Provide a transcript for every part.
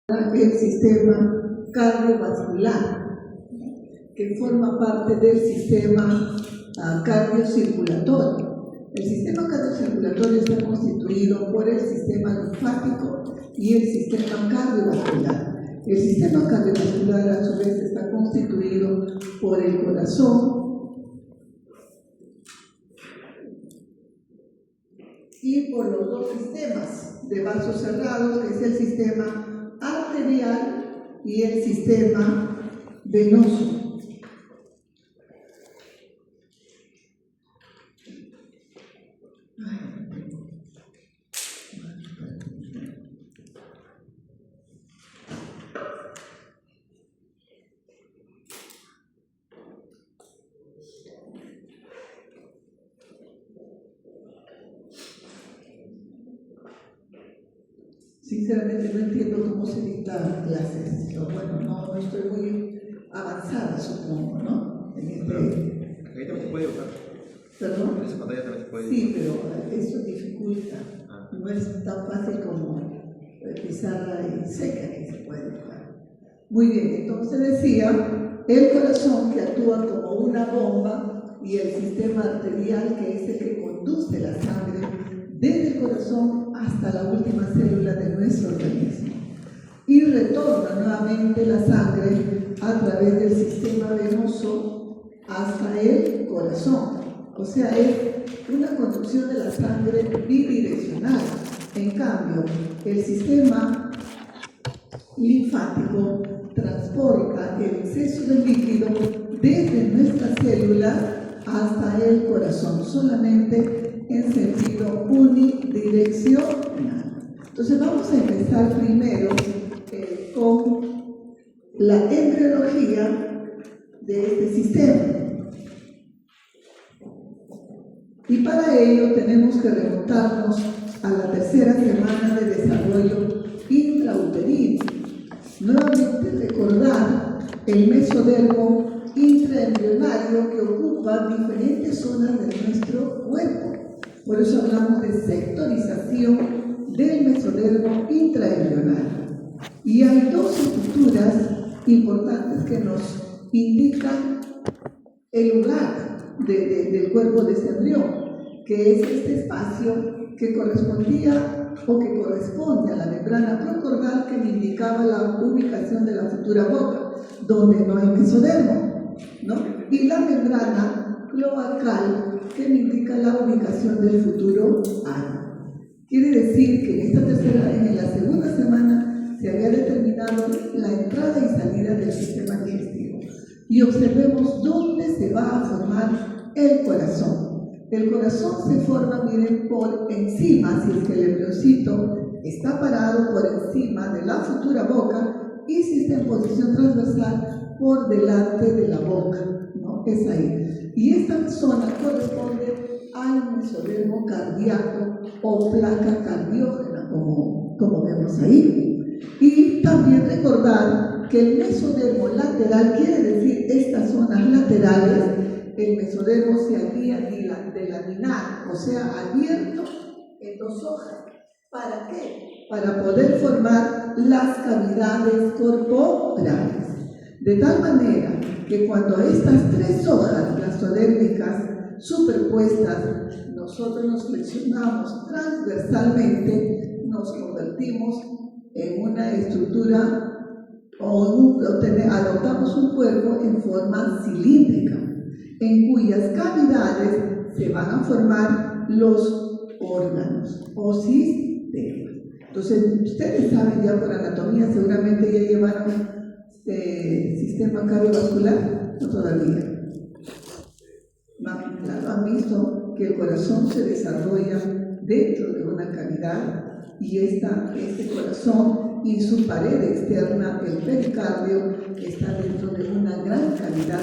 el sistema cardiovascular, que forma parte del sistema cardiocirculatorio. El sistema cardiocirculatorio está constituido por el sistema linfático y el sistema cardiovascular. El sistema cardiovascular a su vez está constituido por el corazón y por los dos sistemas de vasos cerrados, que es el sistema arterial y el sistema venoso. Sinceramente no entiendo cómo se dictan clases, pero bueno, no estoy muy avanzada, supongo, ¿no? Ahí también se puede usar. ¿Perdón? En esa pantalla también se puede. Sí, pero eso dificulta. No es tan fácil como pizarra y seca que se puede usar. Muy bien, entonces decía, el corazón que actúa como una bomba y el sistema arterial que es el que conduce la sangre desde el corazón hasta la última célula de nuestro organismo y retorna nuevamente la sangre a través del sistema venoso hasta el corazón. O sea, es una conducción de la sangre bidireccional. En cambio, el sistema linfático transporta el exceso de líquido desde nuestra célula hasta el corazón, solamente en sentido unidireccional. Entonces vamos a empezar primero con la embriología de este sistema. Y para ello tenemos que remontarnos a la tercera semana de desarrollo intrauterino. Nuevamente recordar el mesodermo intraembrionario que ocupa diferentes zonas de nuestro cuerpo. Por eso hablamos de sectorización del mesodermo intraembrionario. Y hay dos estructuras importantes que nos indican el lugar del cuerpo de este embrión, que es este espacio que correspondía o que corresponde a la membrana procordal que me indicaba la ubicación de la futura boca, donde no hay mesodermo, ¿no? Y la membrana cloacal que me indica la ubicación del futuro ano. Quiere decir que en la segunda semana se había determinado la entrada y salida del sistema digestivo. Y observemos dónde se va a formar el corazón. El corazón se forma, miren, por encima, si es que el embriocito está parado por encima de la futura boca y si está en posición transversal por delante de la boca, ¿no? Es ahí. Y esta zona corresponde al mesodermo cardíaco o placa cardiógena, como vemos ahí. Y también recordar que el mesodermo lateral quiere decir estas zonas laterales. El mesodermo se había de laminar, o sea, abierto en dos hojas. ¿Para qué? Para poder formar las cavidades corporales. De tal manera que cuando estas tres hojas plasodérmicas superpuestas, nosotros nos flexionamos transversalmente, nos convertimos en una estructura adoptamos un cuerpo en forma cilíndrica, en cuyas cavidades se van a formar los órganos o sistemas. Entonces, ustedes saben ya por anatomía, seguramente ya llevaron sistema cardiovascular, no todavía. Claro, han visto que el corazón se desarrolla dentro de una cavidad y este corazón y su pared externa, el pericardio, está dentro de una gran cavidad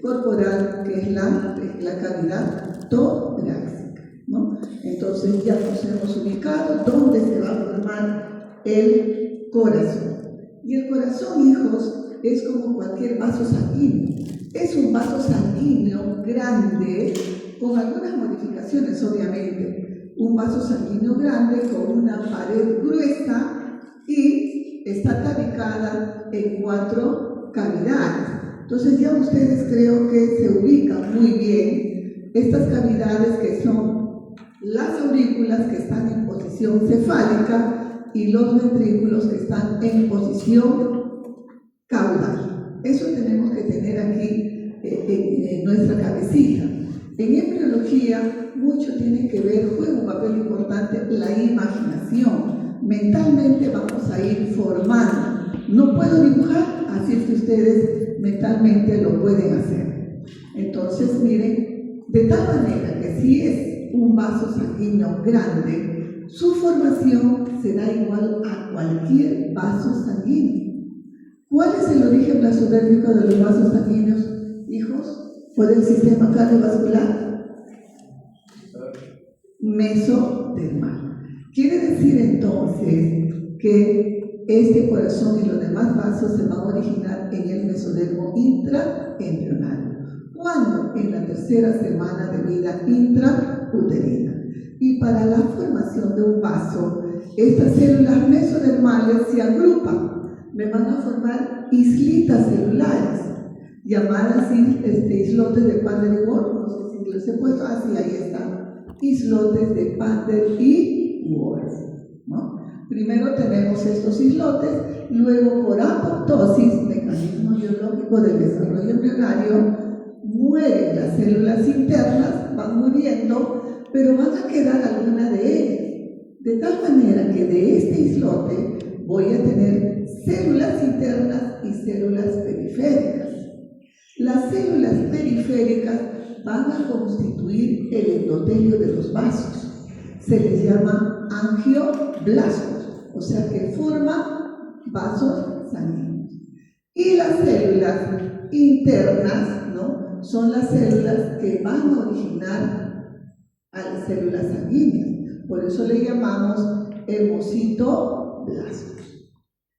corporal que es la cavidad torácica, ¿no? Entonces ya nos hemos ubicado dónde se va a formar el corazón. Y el corazón, hijos, es como cualquier vaso sanguíneo. Es un vaso sanguíneo grande, con algunas modificaciones obviamente. Un vaso sanguíneo grande con una pared gruesa y está tabicada en 4 cavidades. Entonces ya ustedes creo que se ubican muy bien estas cavidades que son las aurículas que están en posición cefálica y los ventrículos que están en posición caudal. Eso tenemos que tener aquí en nuestra cabecita. En embriología mucho tiene que ver, juega un papel importante la imaginación. Mentalmente vamos a ir formando. No puedo dibujar, así es que ustedes mentalmente lo pueden hacer. Entonces miren, de tal manera que si es un vaso sanguíneo grande, su formación será igual a cualquier vaso sanguíneo. ¿Cuál es el origen plasodérmico de los vasos sanguíneos, hijos? ¿Por el sistema cardiovascular? Mesodermal. Quiere decir entonces que este corazón y los demás vasos se van a originar en el mesodermo intraembrionario. ¿Cuándo? En la tercera semana de vida intrauterina. Y para la formación de un vaso, estas células mesodermales se agrupan. Me van a formar islitas celulares, llamadas islotes de Pander y Ward. No sé si los he puesto así, ahí están. Islotes de Pander y Ward, ¿no? Primero tenemos estos islotes, luego por apoptosis, mecanismo biológico del desarrollo embrionario, mueren las células internas, van muriendo, pero van a quedar algunas de ellas. De tal manera que de este islote voy a tener células internas y células periféricas. Las células periféricas van a constituir el endotelio de los vasos. Se les llama angioblastos, o sea que forman vasos sanguíneos. Y las células internas, ¿no?, son las células que van a originar a las células sanguíneas. Por eso le llamamos hemocitoblastos.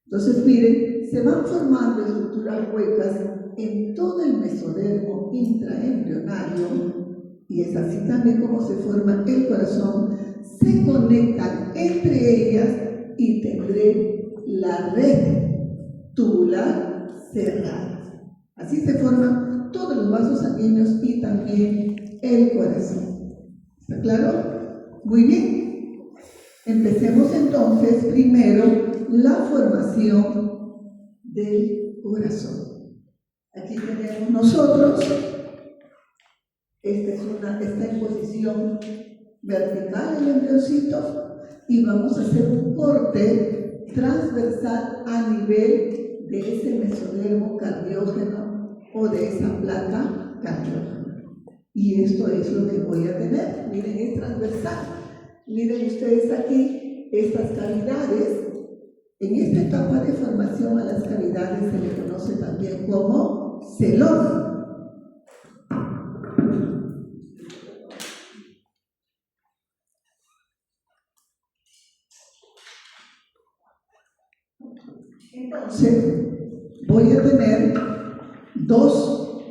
Entonces, miren, se van formando estructuras huecas en todo el mesodermo intraembrionario, y es así también como se forma el corazón. Se conectan entre ellas y tendré la red tubular cerrada. Así se forman todos los vasos sanguíneos y también el corazón. ¿Está claro? Muy bien. Empecemos entonces primero la formación del corazón. Aquí tenemos nosotros, está en posición vertical el embriocito, y vamos a hacer un corte transversal a nivel de ese mesodermo cardiógeno o de esa placa cardiógena. Y esto es lo que voy a tener. Miren, es transversal. Miren ustedes aquí estas cavidades. En esta etapa de formación a las cavidades se le conoce también como celoma. Entonces, voy a tener dos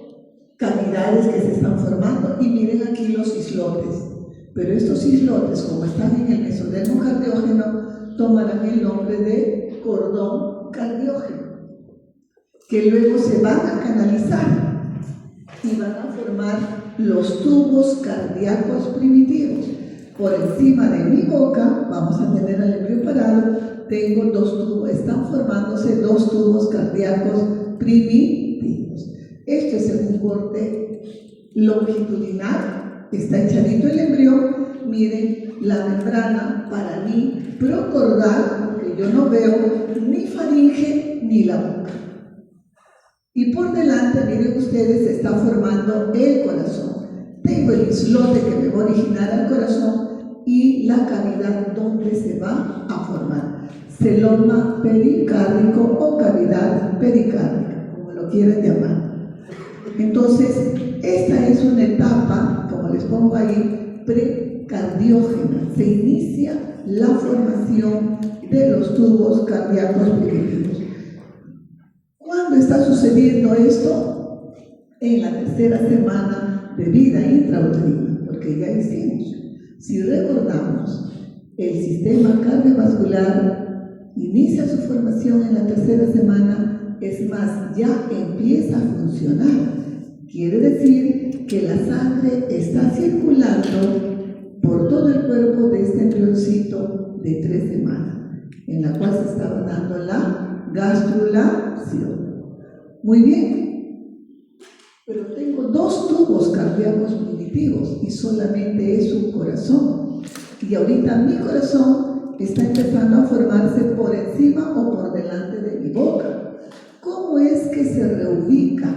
cavidades que se están formando, y miren aquí los islotes. Pero estos islotes, como están en el mesodermo cardiógeno, tomarán el nombre de cordón cardiógeno, que luego se van a canalizar y van a formar los tubos cardíacos primitivos. Por encima de mi boca, vamos a tener al embrión parado, tengo dos tubos, están formándose dos tubos cardíacos primitivos. Esto es en un corte longitudinal, está echadito el embrión. Miren la membrana para mí procordal, porque yo no veo ni faringe ni la boca. Y por delante, miren ustedes, se está formando el corazón. Tengo el islote que me va a originar al corazón y la cavidad donde se va a formar. Celoma pericárdico o cavidad pericárdica, como lo quieran llamar. Entonces, esta es una etapa, como les pongo ahí, precardiógena. Se inicia la formación de los tubos cardíacos primitivos. ¿Cuándo está sucediendo esto? En la tercera semana de vida intrauterina, porque ya hicimos. Si recordamos, el sistema cardiovascular inicia su formación en la tercera semana, es más, ya empieza a funcionar. Quiere decir que la sangre está circulando por todo el cuerpo de este embrioncito de 3 semanas, en la cual se estaba dando la gastrulación. Muy bien, pero tengo 2 tubos cardíacos primitivos y solamente es un corazón. Y ahorita mi corazón está empezando a formarse por encima o por delante de mi boca. ¿Cómo es que se reubica?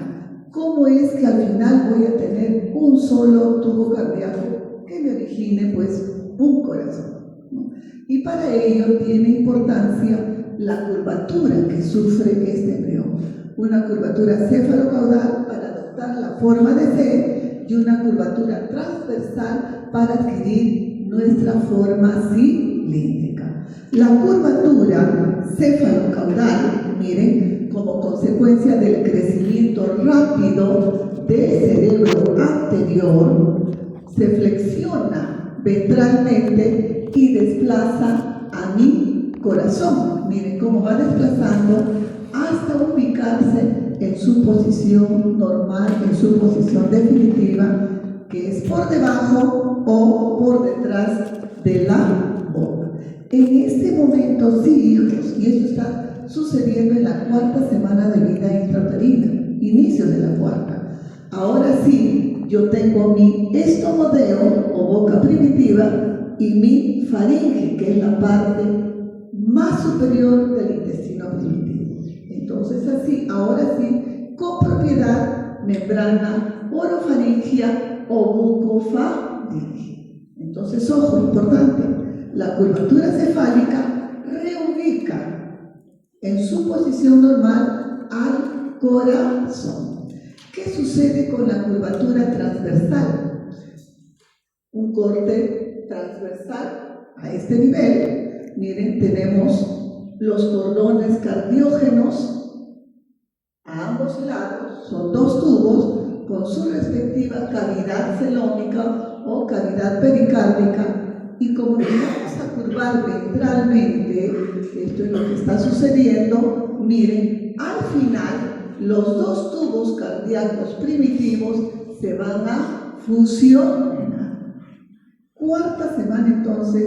¿Cómo es que al final voy a tener un solo tubo cardíaco que me origine pues un corazón, ¿no? Y para ello tiene importancia la curvatura que sufre este embrión. Una curvatura cefalocaudal para adoptar la forma de C y una curvatura transversal para adquirir nuestra forma cilíndrica. La curvatura cefalocaudal, miren, como consecuencia del crecimiento rápido del cerebro anterior, se flexiona ventralmente y desplaza a mi corazón. Miren cómo va desplazando hasta ubicarse en su posición normal, en su posición definitiva, que es por debajo o por detrás de la boca. En este momento, sí, hijos, y esto está sucediendo en la 4ª semana de vida intrauterina, inicio de la 4ª. Ahora sí, yo tengo mi estomodeo o boca primitiva y mi faringe, que es la parte más superior del intestino primitivo. Entonces así, ahora sí, con propiedad membrana orofaringia o bucofaringe. Entonces, ojo, importante, la curvatura cefálica reubica en su posición normal al corazón. ¿Qué sucede con la curvatura transversal? Un corte transversal a este nivel. Miren, tenemos los cordones cardiógenos a ambos lados, son 2 tubos con su respectiva cavidad celómica o cavidad pericárdica. Y como nos vamos a curvar ventralmente, esto es lo que está sucediendo, miren, al final los 2 tubos cardíacos primitivos se van a fusionar. 4ª semana entonces,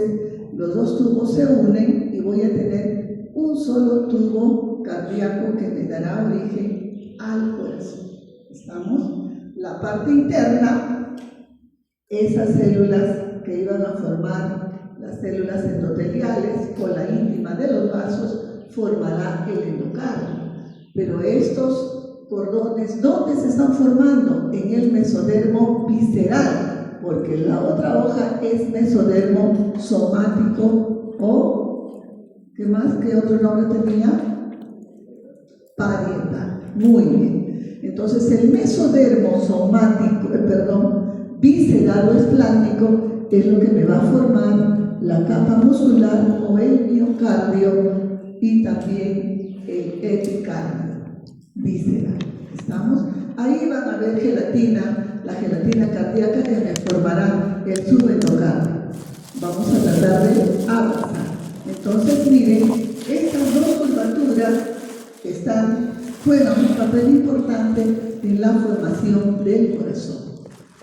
los 2 tubos se unen y voy a tener un solo tubo cardíaco que me dará origen al corazón. ¿Estamos? La parte interna, esas células que iban a formar las células endoteliales o la íntima de los vasos, formará el endocardio. Pero estos cordones, ¿dónde se están formando? En el mesodermo visceral, porque la otra hoja es mesodermo somático o, ¿qué más? ¿Qué otro nombre tenía? Parietal. Muy bien. Entonces el mesodermo somático, visceral o esplásmico es lo que me va a formar la capa muscular o el miocardio y también el epicardio visceral. ¿Estamos? Ahí van a ver gelatina, la gelatina cardíaca que me formará el subendocardio. Vamos a tratar de avanzar. Entonces, miren, estas 2 curvaturas juegan un papel importante en la formación del corazón.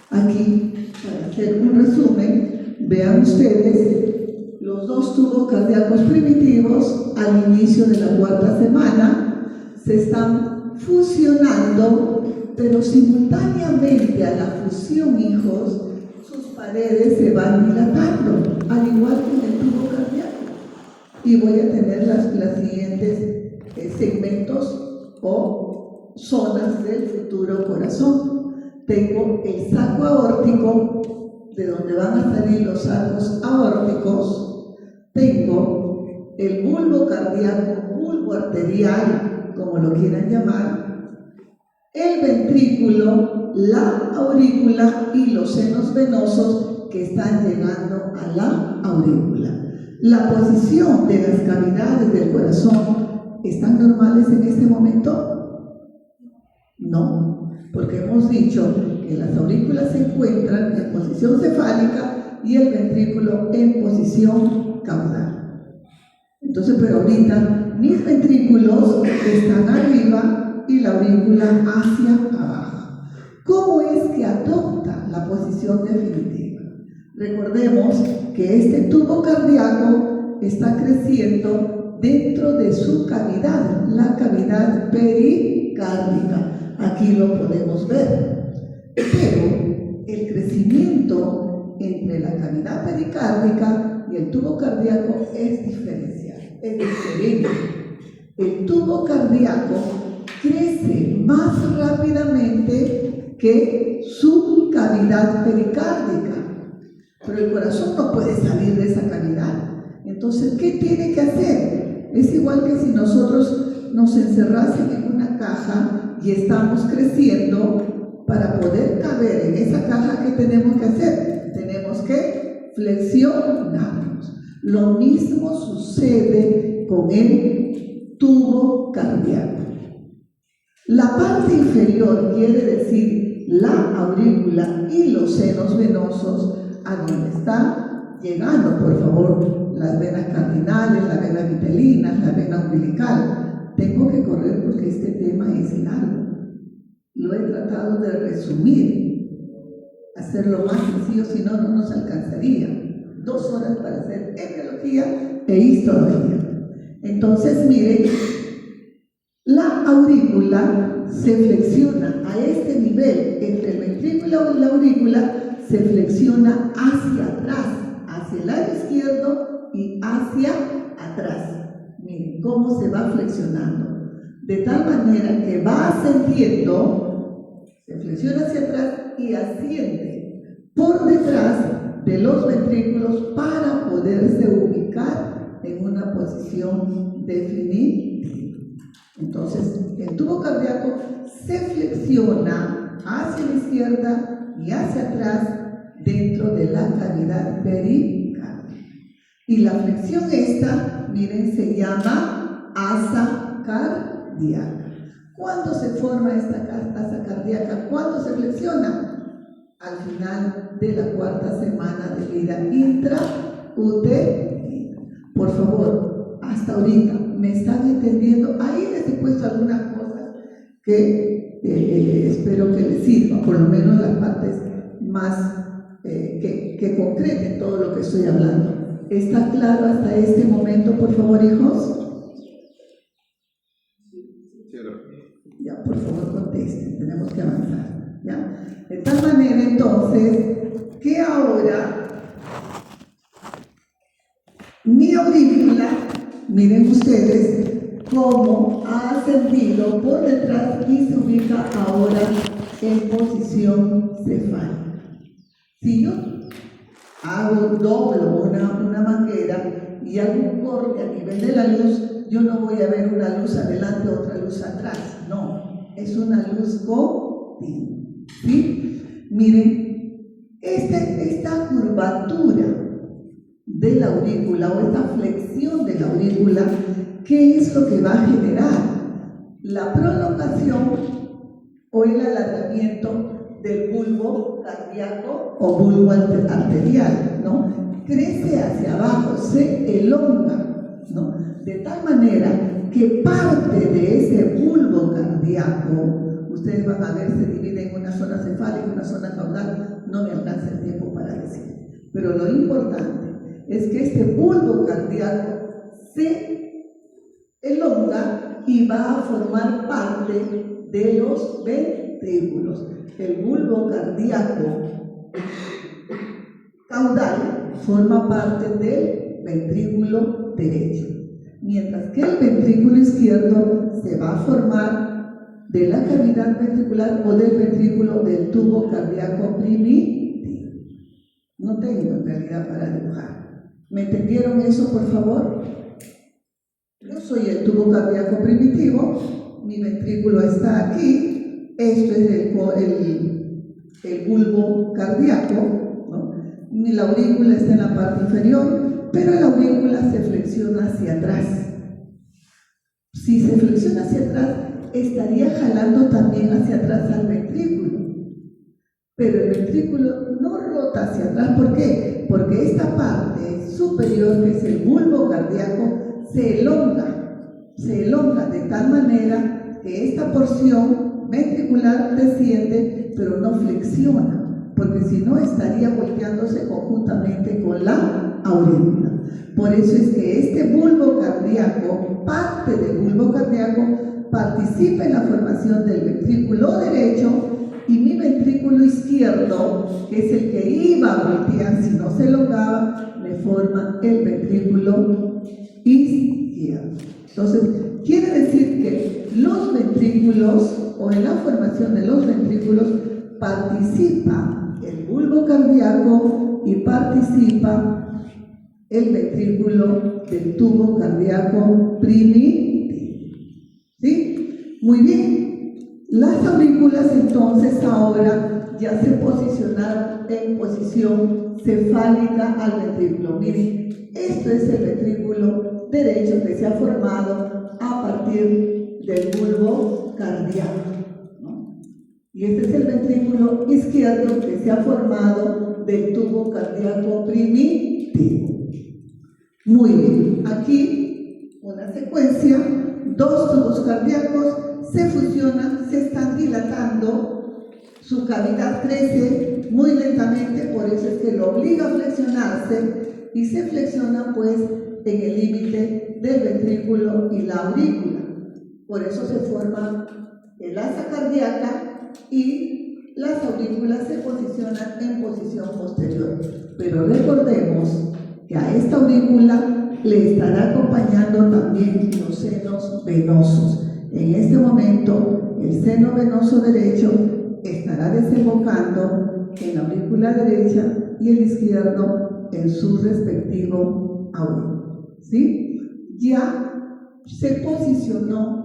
Aquí, para hacer un resumen, vean ustedes los 2 tubos cardíacos primitivos al inicio de la 4ª semana se están fusionando, pero simultáneamente a la fusión, hijos, sus paredes se van dilatando, al igual que en el tubo cardíaco. Y voy a tener las siguientes segmentos o zonas del futuro corazón. Tengo el saco aórtico, de donde van a salir los sacos aórticos. Tengo el bulbo cardíaco, bulbo arterial, como lo quieran llamar, el ventrículo, la aurícula y los senos venosos que están llegando a la aurícula. La posición de las cavidades del corazón, ¿están normales en este momento? No, porque hemos dicho que las aurículas se encuentran en posición cefálica y el ventrículo en posición caudal. Entonces, pero ahorita mis ventrículos están arriba y la aurícula hacia abajo. ¿Cómo es que adopta la posición definitiva? Recordemos que este tubo cardíaco está creciendo dentro de su cavidad, la cavidad pericárdica. Aquí lo podemos ver. Pero el crecimiento entre la cavidad pericárdica y el tubo cardíaco es diferencial, es diferente. El tubo cardíaco crece más rápidamente que su cavidad pericárdica, pero el corazón no puede salir de esa cavidad. Entonces, ¿qué tiene que hacer? Es igual que si nosotros nos encerrasen en una caja y estamos creciendo. Para poder caber en esa caja, ¿qué tenemos que hacer? Tenemos que flexionarnos. Lo mismo sucede con el tubo cardíaco. La parte inferior quiere decir la aurícula y los senos venosos, a donde están llegando, por favor, las venas cardinales, las venas vitelinas, la vena umbilical. Tengo que correr porque este tema es largo. Lo he tratado de resumir, hacerlo más sencillo, si no, no nos alcanzaría. 2 horas para hacer embriología e histología. Entonces, miren, la aurícula se flexiona a este nivel, entre el ventrículo y la aurícula, se flexiona hacia atrás, hacia el lado izquierdo y hacia atrás. Miren cómo se va flexionando. De tal manera que va ascendiendo, se flexiona hacia atrás y asciende por detrás de los ventrículos para poderse ubicar en una posición definitiva. Entonces, el tubo cardíaco se flexiona hacia la izquierda y hacia atrás dentro de la cavidad pericárdica. Y la flexión esta, miren, se llama asa cardíaca. ¿Cuándo se forma esta asa cardíaca? ¿Cuándo se flexiona? Al final de la 4ª semana de vida intrauterina. Por favor, hasta ahorita, ¿me están entendiendo? Ahí les he puesto algunas cosas que espero que les sirvan, por lo menos las partes más que concreten todo lo que estoy hablando. ¿Está claro hasta este momento, por favor, hijos? Ya, por favor, contesten, tenemos que avanzar, ¿ya? De tal manera, entonces, que ahora mi aurícula, miren ustedes cómo ha ascendido por detrás y se ubica ahora en posición cefálica. Si yo doblo una manguera y hago un corte a nivel de la luz, yo no voy a ver una luz adelante, otra luz atrás, no, es una luz continua, ¿sí? Miren, esta curvatura de la aurícula o esta flexión de la aurícula, ¿qué es lo que va a generar? La prolongación o el alargamiento del bulbo cardíaco o bulbo arterial, ¿no? Crece hacia abajo, se elonga, ¿no? De tal manera que parte de ese bulbo cardíaco, ustedes van a ver, se divide en una zona cefálica y una zona caudal, no me alcanza el tiempo para decir. Pero lo importante es que este bulbo cardíaco se elonga y va a formar parte de los ventrículos. El bulbo cardíaco caudal forma parte del ventrículo derecho, mientras que el ventrículo izquierdo se va a formar de la cavidad ventricular o del ventrículo del tubo cardíaco primitivo. No tengo en realidad para dibujar. ¿Me entendieron eso, por favor? Yo soy el tubo cardíaco primitivo, mi ventrículo está aquí, esto es el bulbo cardíaco, ¿no? La aurícula está en la parte inferior, pero la aurícula se flexiona hacia atrás. Si se flexiona hacia atrás, estaría jalando también hacia atrás al ventrículo. Pero el ventrículo no rota hacia atrás. ¿Por qué? Porque esta parte superior, que es el bulbo cardíaco, se elonga de tal manera que esta porción ventricular desciende, pero no flexiona, porque si no estaría volteándose conjuntamente con la aurícula. Por eso es que este bulbo cardíaco, parte del bulbo cardíaco, participa en la formación del ventrículo derecho, y mi ventrículo izquierdo, que es el que iba a voltear si no se elongaba, me forma el ventrículo izquierdo. Entonces, quiere decir que los ventrículos, o en la formación de los ventrículos, participa el bulbo cardíaco y participa el ventrículo del tubo cardíaco primitivo. ¿Sí? Muy bien. Las aurículas entonces ahora ya se posicionaron en posición cefálica al ventrículo. Miren, esto es el ventrículo derecho que se ha formado a partir del bulbo cardíaco, ¿no? Y este es el ventrículo izquierdo que se ha formado del tubo cardíaco primitivo. Muy bien, aquí una secuencia, dos tubos cardíacos se fusionan, se están dilatando, su cavidad crece muy lentamente, por eso es que lo obliga a flexionarse, y se flexiona pues en el límite del ventrículo y la aurícula. Por eso se forma el asa cardíaca y las aurículas se posicionan en posición posterior. Pero recordemos que a esta aurícula le estará acompañando también los senos venosos. En este momento, el seno venoso derecho estará desembocando en la aurícula derecha y el izquierdo en su respectivo aurículo. ¿Sí? Ya se posicionó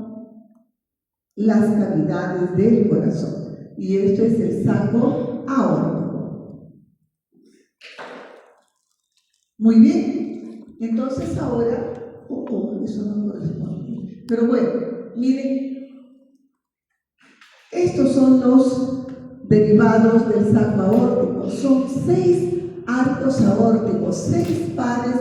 las cavidades del corazón, y esto es el saco aórtico. Muy bien, entonces ahora, eso no corresponde, pero bueno, miren, estos son los derivados del saco aórtico. Son 6 arcos aórticos, 6 pares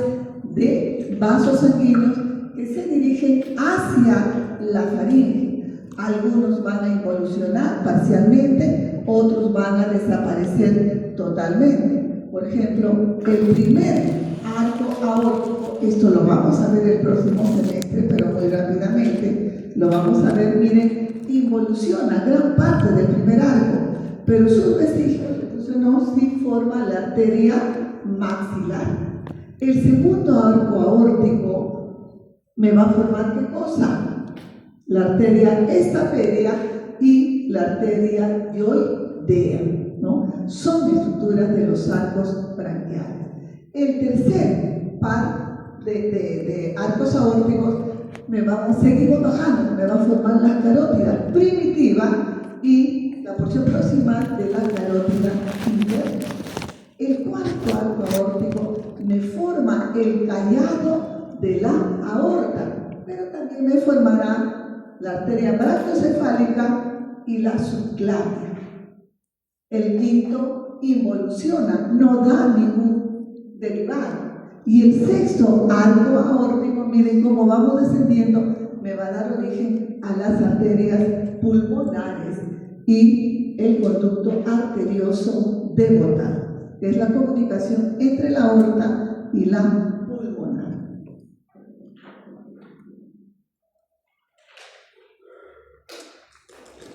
de vasos sanguíneos que se dirigen hacia la faringe. Algunos van a involucionar parcialmente, otros van a desaparecer totalmente. Por ejemplo, el primer arco aórtico, esto lo vamos a ver el próximo semestre, pero muy rápidamente lo vamos a ver. Miren, involuciona gran parte del primer arco, pero sus vestigios no sí forma la arteria maxilar. El segundo arco aórtico me va a formar ¿qué cosa? La arteria estapedia y la arteria dioidea, ¿no? Son estructuras de los arcos branquiales. El tercer par de arcos aórticos seguimos bajando, me va a formar la carótida primitiva y la porción proximal de la carótida interna. El cuarto arco aórtico me forma el callado de la aorta, pero también me formará la arteria brachiocefálica y la subclavia. El quinto involuciona, no da ningún derivado. Y el sexto arco aórtico, miren cómo vamos descendiendo, me va a dar origen a las arterias pulmonares y el conducto arterioso devotal, que es la comunicación entre la aorta y la pulmonar.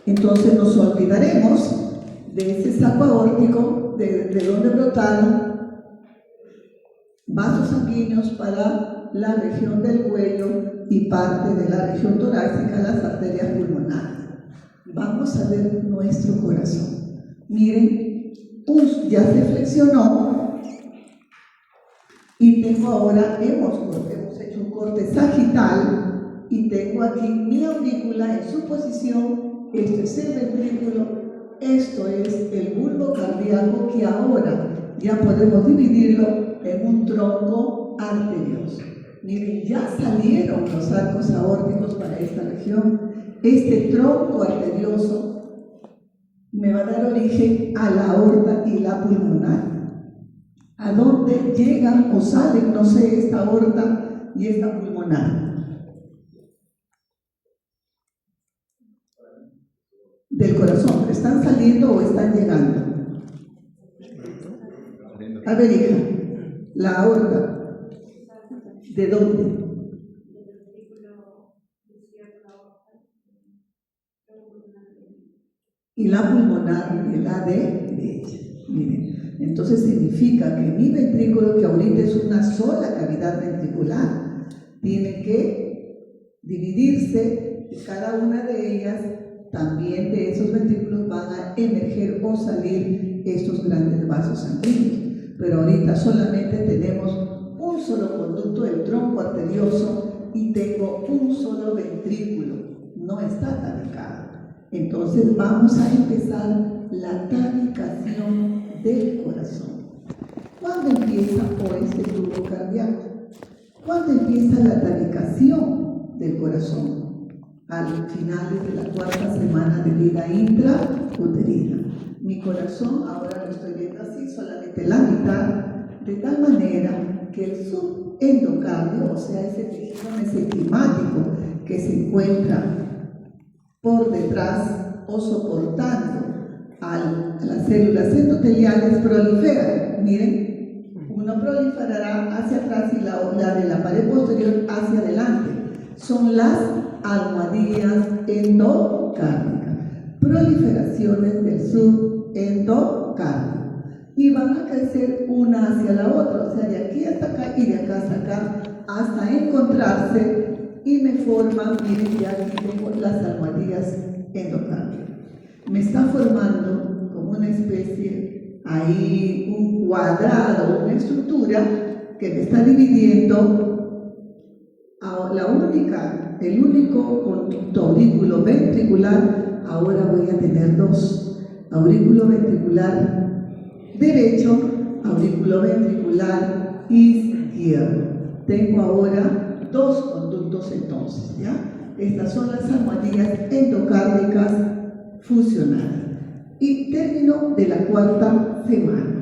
Entonces nos olvidaremos de ese saco aórtico, de donde brotaron vasos sanguíneos para la región del cuello y parte de la región torácica, las arterias pulmonares. Vamos a ver nuestro corazón. Miren, ya se flexionó y tengo ahora, hemos hecho un corte sagital y tengo aquí mi aurícula en su posición. Esto es el ventrículo, esto es el bulbo cardíaco, que ahora ya podemos dividirlo en un tronco arterioso. Miren, ya salieron los arcos aórticos para esta región. Este tronco arterioso me va a dar origen a la aorta y la pulmonar. ¿A dónde llegan o salen? No sé, esta aorta y esta pulmonar. Del corazón, ¿están saliendo o están llegando? A ver, hija, la aorta, ¿de dónde? Y la pulmonar es la derecha. Miren, entonces significa que mi ventrículo, que ahorita es una sola cavidad ventricular, tiene que dividirse y cada una de ellas, también de esos ventrículos van a emerger o salir estos grandes vasos sanguíneos. Pero ahorita solamente tenemos un solo conducto del tronco arterioso y tengo un solo ventrículo, no está tabicado. Entonces vamos a empezar la tabicación del corazón. ¿Cuándo empieza este tubo cardíaco? ¿Cuándo empieza la tabicación del corazón? Al final de la cuarta semana de vida intrauterina. Mi corazón, ahora lo estoy viendo así, solamente la mitad, de tal manera que el subendocardio, o sea, ese tejido mesenquimático que se encuentra por detrás o soportando a las células endoteliales, proliferan. Miren, uno proliferará hacia atrás y la de la pared posterior hacia adelante. Son las almohadillas endocárdicas, proliferaciones del subendocardio, y van a crecer una hacia la otra, o sea, de aquí hasta acá y de acá hasta acá, hasta encontrarse y me forman, miren, ya aquí tengo las almohadillas endocárdicas. Me está formando como una especie, ahí un cuadrado, una estructura que me está dividiendo a el único conducto aurículo ventricular. Ahora voy a tener dos: aurículo ventricular derecho, aurículo ventricular izquierdo. Tengo ahora dos conductos entonces, ¿ya? Estas son las almohadillas endocárdicas fusionadas. Y término de la cuarta semana.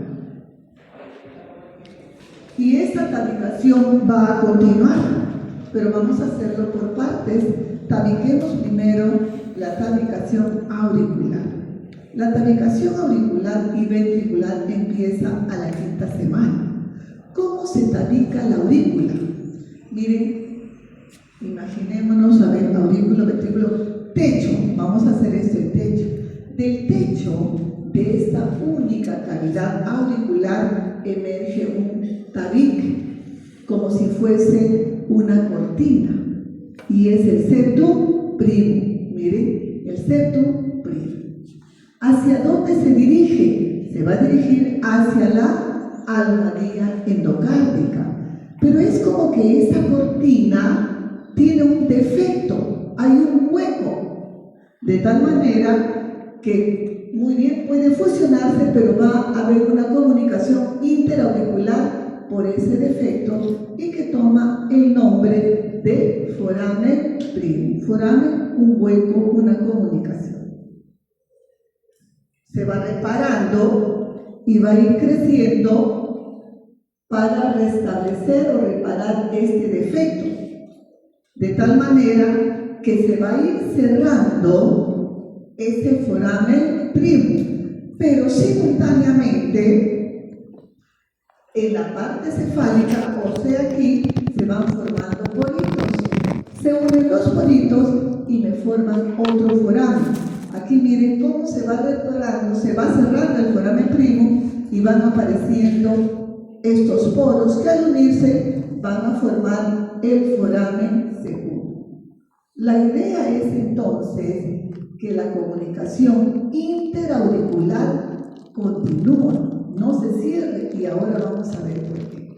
Y esta tabicación va a continuar, pero vamos a hacerlo por partes. Tabiquemos primero la tabicación auricular. La tabicación auricular y ventricular empieza a la quinta semana. ¿Cómo se tabica la aurícula? Miren, imaginémonos, a ver, aurículo, ventrículo, techo. Vamos a hacer esto, el techo. Del techo de esta única cavidad auricular emerge un tabique, como si fuese una cortina, y es el septum primum. Miren, el septum primum. ¿Hacia dónde se dirige? Se va a dirigir hacia la almohadilla endocárdica, pero es como que esta cortina tiene un defecto, hay un hueco, de tal manera que muy bien puede fusionarse, pero va a haber una comunicación interauricular por ese defecto y que toma el nombre de foramen primum. Foramen, un hueco, una comunicación. Se va reparando y va a ir creciendo para restablecer o reparar este defecto, de tal manera que se va a ir cerrando ese foramen primum, pero simultáneamente en la parte cefálica, o sea aquí, se van formando poritos. Se unen los poritos y me forman otro foramen. Aquí miren cómo se va reparando, se va cerrando el foramen primum y van apareciendo estos poros que al unirse van a formar el foramen segundo. La idea es entonces que la comunicación interauricular continúa, no se cierre, y ahora vamos a ver por qué.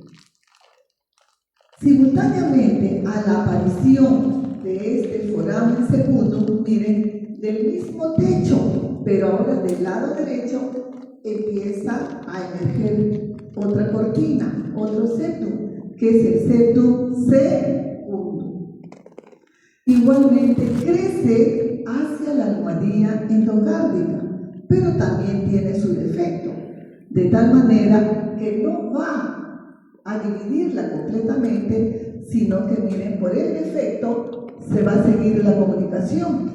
Simultáneamente a la aparición de este foramen segundo, miren, del mismo techo, pero ahora del lado derecho empieza a emerger otra cortina, otro septum, que es el septum segundo. Igualmente crece hacia la almohadilla endocárdica, pero también tiene su defecto, de tal manera que no va a dividirla completamente, sino que miren, por el defecto se va a seguir la comunicación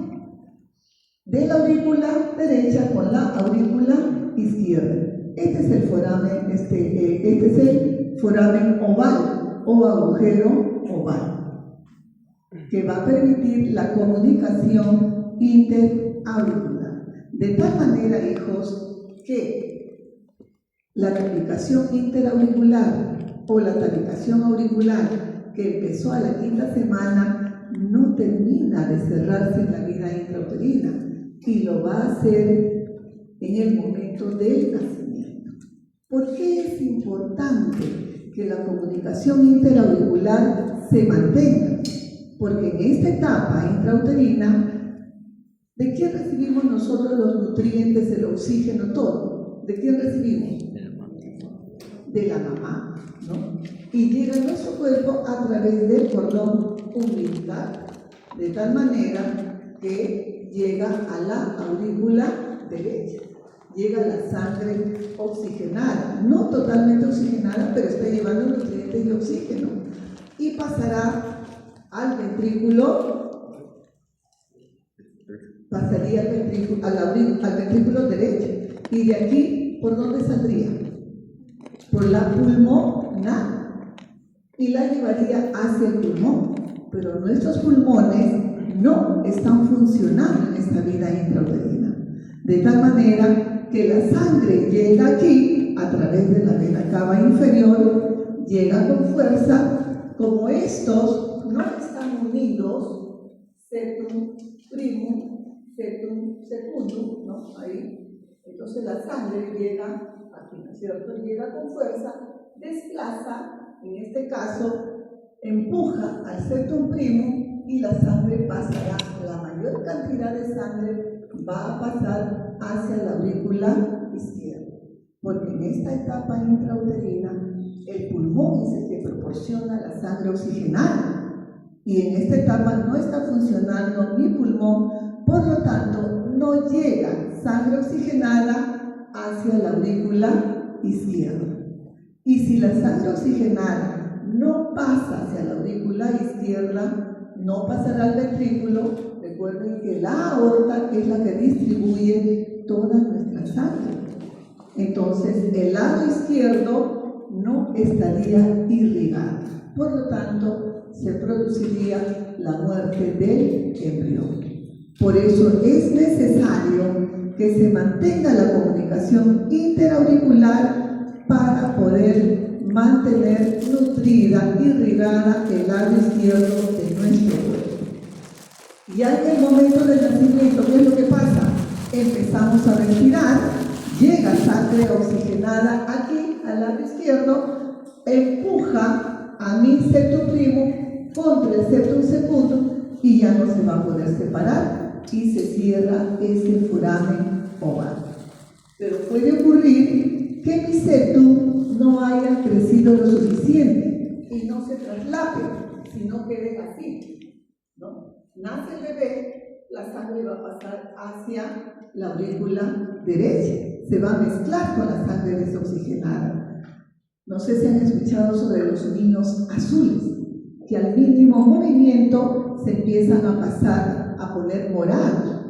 de la aurícula derecha con la aurícula izquierda. Este es el foramen, este es el foramen oval o agujero oval, que va a permitir la comunicación interauricular. De tal manera, hijos, que la comunicación interauricular o la tabicación auricular que empezó a la 5ª semana no termina de cerrarse en la vida intrauterina y lo va a hacer en el momento del nacimiento. ¿Por qué es importante que la comunicación interauricular se mantenga? Porque en esta etapa intrauterina, ¿de quién recibimos nosotros los nutrientes, el oxígeno, todo? ¿De quién recibimos? De la mamá, ¿no? Y llega a nuestro cuerpo a través del cordón umbilical, de tal manera que llega a la aurícula derecha, llega la sangre oxigenada, no totalmente oxigenada, pero está llevando nutrientes de oxígeno, y pasará al ventrículo, pasaría al ventrículo derecho, y de aquí, ¿por dónde saldría? Por la pulmonar, y la llevaría hacia el pulmón, pero nuestros pulmones no están funcionando en esta vida intrauterina, de tal manera que la sangre llega aquí a través de la vena cava inferior, llega con fuerza. Como estos no están unidos, septum primum, septum secundum, ¿no? Ahí, entonces la sangre llega aquí, ¿no es cierto? Llega con fuerza, desplaza, en este caso, empuja al septum primum y la sangre pasará, la mayor cantidad de sangre va a pasar hacia la aurícula izquierda, porque en esta etapa intrauterina el pulmón es el que proporciona la sangre oxigenada y en esta etapa no está funcionando mi pulmón, por lo tanto no llega sangre oxigenada hacia la aurícula izquierda. Y si la sangre oxigenada no pasa hacia la aurícula izquierda, no pasará al ventrículo. Recuerden que la aorta es la que distribuye toda nuestra sangre. Entonces, el lado izquierdo no estaría irrigado. Por lo tanto, se produciría la muerte del embrión. Por eso es necesario que se mantenga la comunicación interauricular para poder mantener nutrida, irrigada el lado izquierdo de nuestro cuerpo. Ya en el momento del nacimiento, ¿qué es lo que pasa? Empezamos a respirar, llega sangre oxigenada aquí al lado izquierdo, empuja a mi septum primum contra el septum secundum y ya no se va a poder separar y se cierra ese foramen oval. Pero puede ocurrir que mi septum no haya crecido lo suficiente y no se traslape, sino quede así, ¿no? Nace el bebé, la sangre va a pasar hacia la aurícula derecha, se va a mezclar con la sangre desoxigenada. No sé si han escuchado sobre los niños azules, que al mínimo movimiento se empiezan a pasar a poner morados.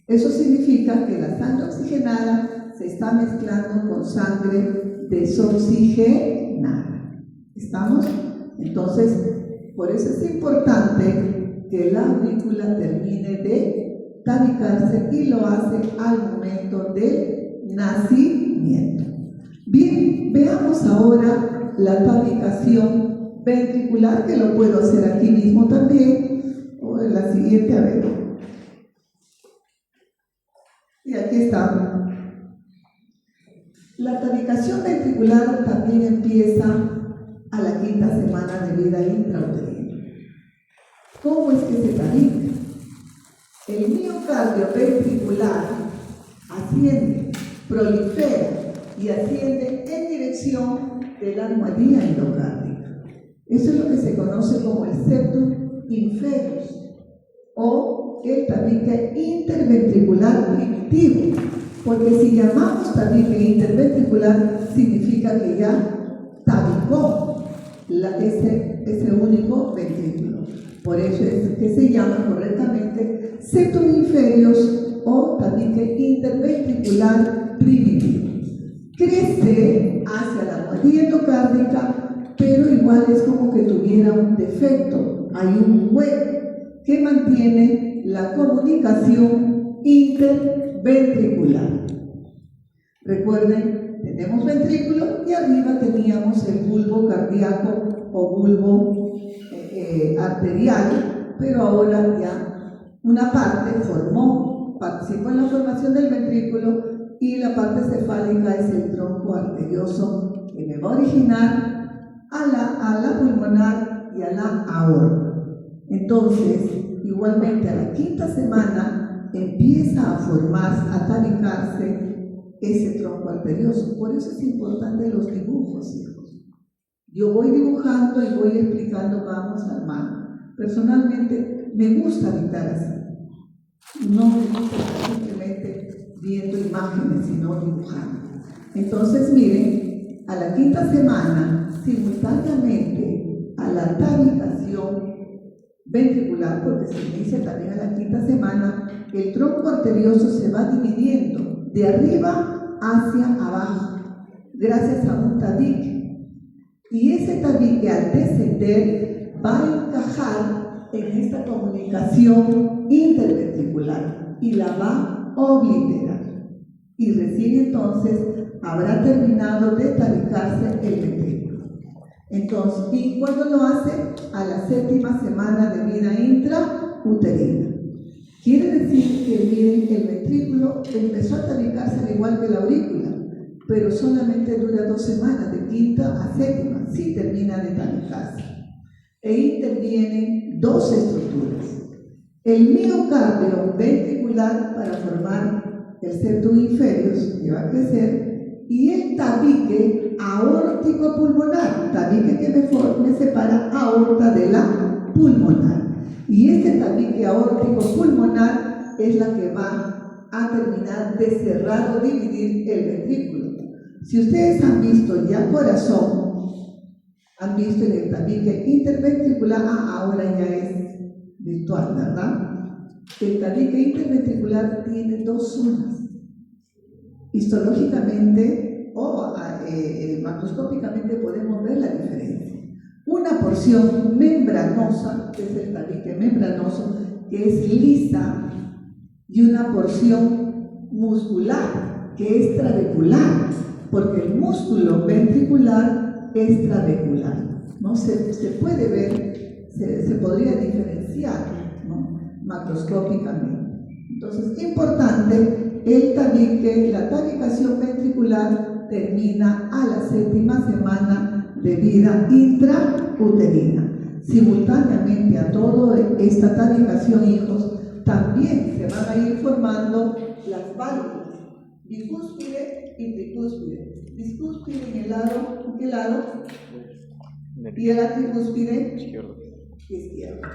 Eso significa que la sangre oxigenada se está mezclando con sangre desoxigenada. ¿Estamos? Entonces, por eso es importante que la aurícula termine de tabicarse y lo hace al momento del nacimiento. Bien, veamos ahora la tabicación ventricular, que lo puedo hacer aquí mismo también, o en la siguiente, a ver. Y aquí está. La tabicación ventricular también empieza a la 5ª semana de vida intrauterina. ¿Cómo es que se tabica? El miocardio ventricular asciende, prolifera y asciende en dirección de la almohadilla endocárdica. Eso es lo que se conoce como el septum inferius o el tabique interventricular primitivo, porque si llamamos tabique interventricular significa que ya tabicó, ese único ventrículo. Por eso es que se llama correctamente septum inferius o tabique interventricular primitivo. Crece hacia la arteria endocárdica, pero igual es como que tuviera un defecto. Hay un hueco que mantiene la comunicación interventricular. Recuerden, tenemos ventrículo y arriba teníamos el bulbo cardíaco o bulbo arterial, pero ahora ya una parte participó en la formación del ventrículo y la parte cefálica es el tronco arterioso que me va a originar a la pulmonar y a la aorta. Entonces, igualmente a la quinta semana empieza a a tabicarse ese tronco arterioso. Por eso es importante los dibujos, hijos. Yo voy dibujando y voy explicando, vamos armando. Personalmente me gusta dictar así. No me gusta estar simplemente viendo imágenes, sino dibujando. Entonces, miren, a la quinta semana, simultáneamente a la tabicación ventricular, porque se inicia también a la quinta semana, el tronco arterioso se va dividiendo de arriba hacia abajo, gracias a un tabique. Y ese tabique, al descender, va a encajar en esta comunicación interventricular y la va a obliterar. Y recién entonces habrá terminado de tabicarse el ventrículo. Entonces, ¿y cuándo lo hace? A la séptima semana de vida intrauterina. Quiere decir que, miren, el ventrículo empezó a tabicarse al igual que la aurícula, pero solamente dura 2 semanas, de quinta a séptima, sí termina de tabicarse. E intervienen 2 estructuras. El miocardio ventricular para formar el septum inferius, que va a crecer, y el tabique aórtico pulmonar, tabique que me separa aorta de la pulmonar. Y este tabique aórtico pulmonar es la que va a terminar de cerrar o dividir el ventrículo. Si ustedes han visto ya corazón, han visto en el tabique interventricular, ahora ya es virtual, ¿verdad? El tabique interventricular tiene 2 zonas. Histológicamente o macroscópicamente podemos ver la diferencia. Una porción membranosa, que es el tabique membranoso, que es lisa, y una porción muscular, que es trabecular, porque el músculo ventricular es trabecular, ¿no? Se puede ver, se podría diferenciar, ¿no? Macroscópicamente. Entonces, importante, el tabique, la tabicación ventricular termina a la séptima semana de vida intrauterina. Simultáneamente a toda esta tabicación, hijos, también se van a ir formando las válvulas, bicúspide y tricúspide. Bicúspide en el lado, ¿en qué lado? Y la tricúspide izquierdo,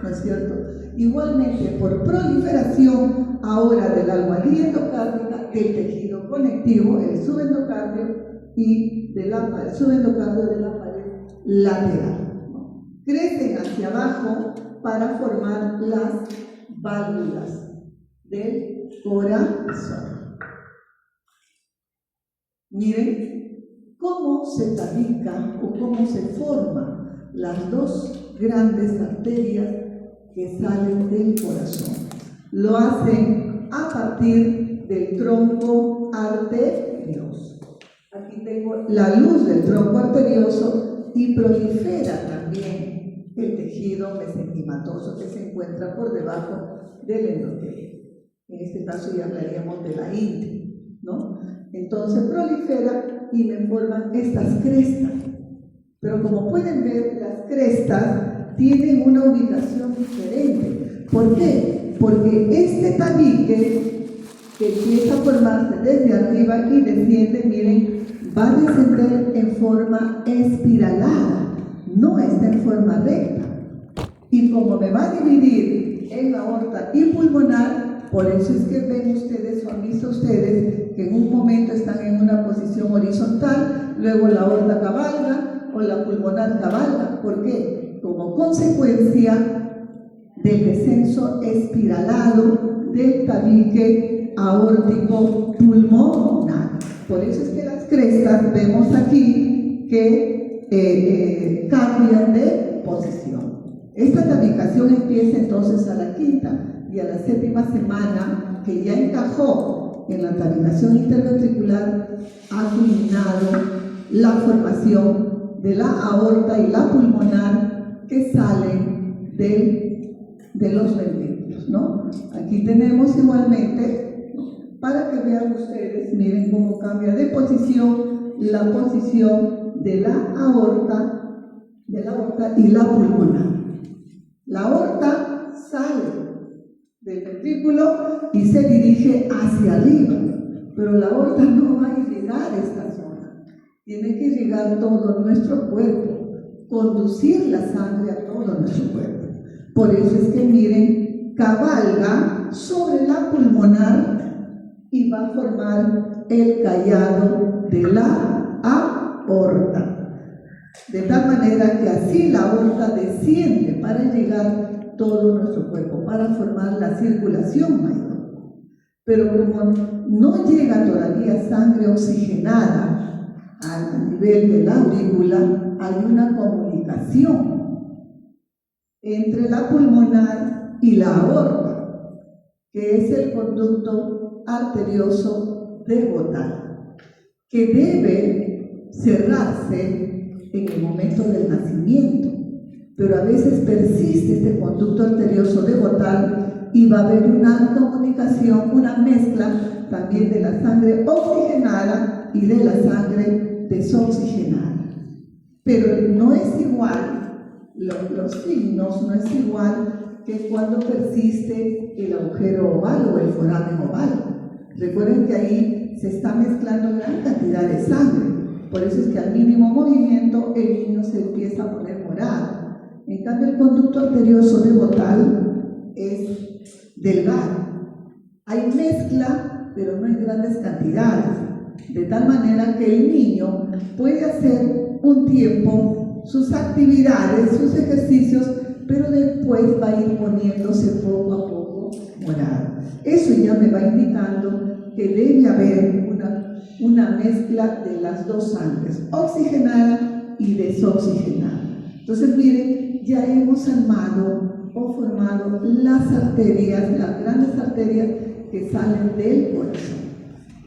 ¿no es cierto? Igualmente, por proliferación ahora de la almohadilla endocárdica, del tejido conectivo, el subendocardio y del subendocardio de la pared lateral, ¿no? Crecen hacia abajo para formar las válvulas del corazón. Miren cómo se tabica o cómo se forman las 2 grandes arterias que salen del corazón. Lo hacen a partir del tronco arterioso. Aquí tengo la luz del tronco arterioso y prolifera también el tejido mesenquimatoso que se encuentra por debajo del endotelio. En este caso ya hablaríamos de la ingle, ¿no? Entonces prolifera y me forman estas crestas. Pero como pueden ver, las crestas tienen una ubicación diferente. ¿Por qué? Porque este tabique que empieza a formarse desde arriba y desciende, miren, va a descender en forma espiralada, no está en forma recta. Y como me va a dividir en aorta y pulmonar, por eso es que ven ustedes o han visto ustedes que en un momento están en una posición horizontal, luego la aorta cabalga, o la pulmonar cabalga. ¿Por qué? Como consecuencia del descenso espiralado del tabique aórtico pulmonar. Por eso es que las crestas vemos aquí que cambian de posición. Esta tabicación empieza entonces a la quinta y a la séptima semana, que ya encajó en la tabicación interventricular, ha culminado la formación de la aorta y la pulmonar que salen de los ventrículos, ¿no? Aquí tenemos igualmente, ¿no?, para que vean ustedes, miren cómo cambia de posición la posición de la aorta y la pulmonar. La aorta sale del ventrículo y se dirige hacia arriba, pero la aorta no va a irrigar esta zona. Tiene que irrigar todo nuestro cuerpo, conducir la sangre a todo nuestro cuerpo. Por eso es que miren, cabalga sobre la pulmonar y va a formar el callado de la aorta. De tal manera que así la aorta desciende para llegar todo nuestro cuerpo, para formar la circulación mayor. Pero como no llega todavía sangre oxigenada al nivel de la aurícula, hay una comunicación entre la pulmonar y la aorta, que es el conducto arterioso deglotal, que debe cerrarse en el momento del nacimiento, pero a veces persiste este conducto arterioso deglotal y va a haber una comunicación, una mezcla también de la sangre oxigenada y de la sangre desoxigenada. Pero no es igual, los signos no es igual que cuando persiste el agujero oval o el foramen oval. Recuerden que ahí se está mezclando gran cantidad de sangre. Por eso es que al mínimo movimiento el niño se empieza a poner morado. En cambio, el conducto arterioso deglotal es delgado. Hay mezcla, pero no en grandes cantidades. De tal manera que el niño puede hacer un tiempo sus actividades, sus ejercicios, pero después va a ir poniéndose poco a poco morado. Eso ya me va indicando que debe haber una mezcla de las dos sangres, oxigenada y desoxigenada. Entonces, miren, ya hemos armado o formado las arterias, las grandes arterias que salen del corazón.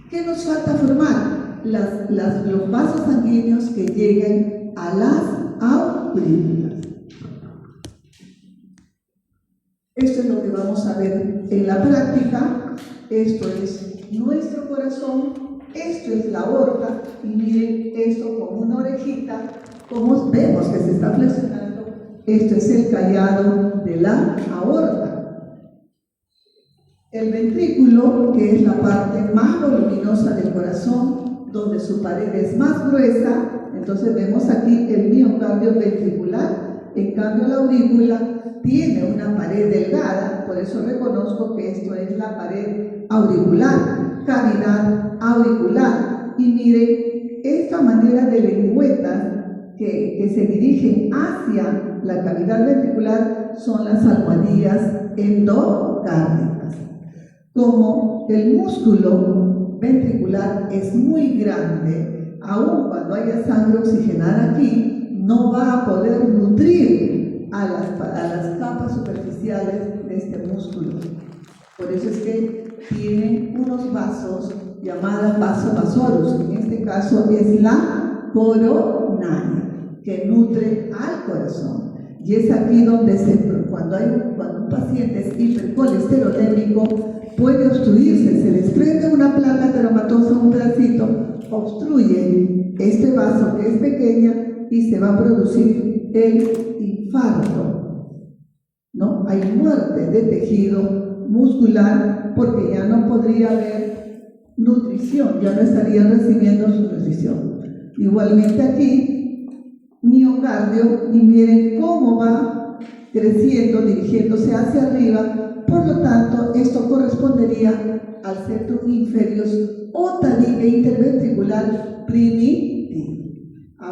¿Qué nos falta formar? Los vasos sanguíneos que lleguen a las aurículas. Esto es lo que vamos a ver en la práctica. Esto es nuestro corazón. Esto es la aorta, y miren esto como una orejita, como vemos que se está flexionando. Esto es el callado de la aorta. El ventrículo, que es la parte más voluminosa del corazón, donde su pared es más gruesa, entonces vemos aquí el miocardio ventricular. En cambio, la aurícula tiene una pared delgada, por eso reconozco que esto es la pared auricular, cavidad auricular. Y miren, esta manera de lengüetas que se dirigen hacia la cavidad ventricular son las almohadillas endocárdicas. Como el músculo ventricular es muy grande, aun cuando haya sangre oxigenada aquí, no va a poder nutrir a las capas superficiales de este músculo. Por eso es que tiene unos vasos llamados vasovasorus. En este caso es la coronaria, que nutre al corazón. Y es aquí donde cuando un paciente es hipercolesterolémico, puede obstruirse, se desprende una placa teromatosa, un pedacito, obstruye este vaso que es pequeña y se va a producir el infarto, ¿no? Hay muerte de tejido muscular porque ya no podría haber nutrición, ya no estaría recibiendo su nutrición. Igualmente aquí, miocardio, y miren cómo va creciendo, dirigiéndose hacia arriba. Por lo tanto, esto correspondería al septum inferior o tabique interventricular primitivo.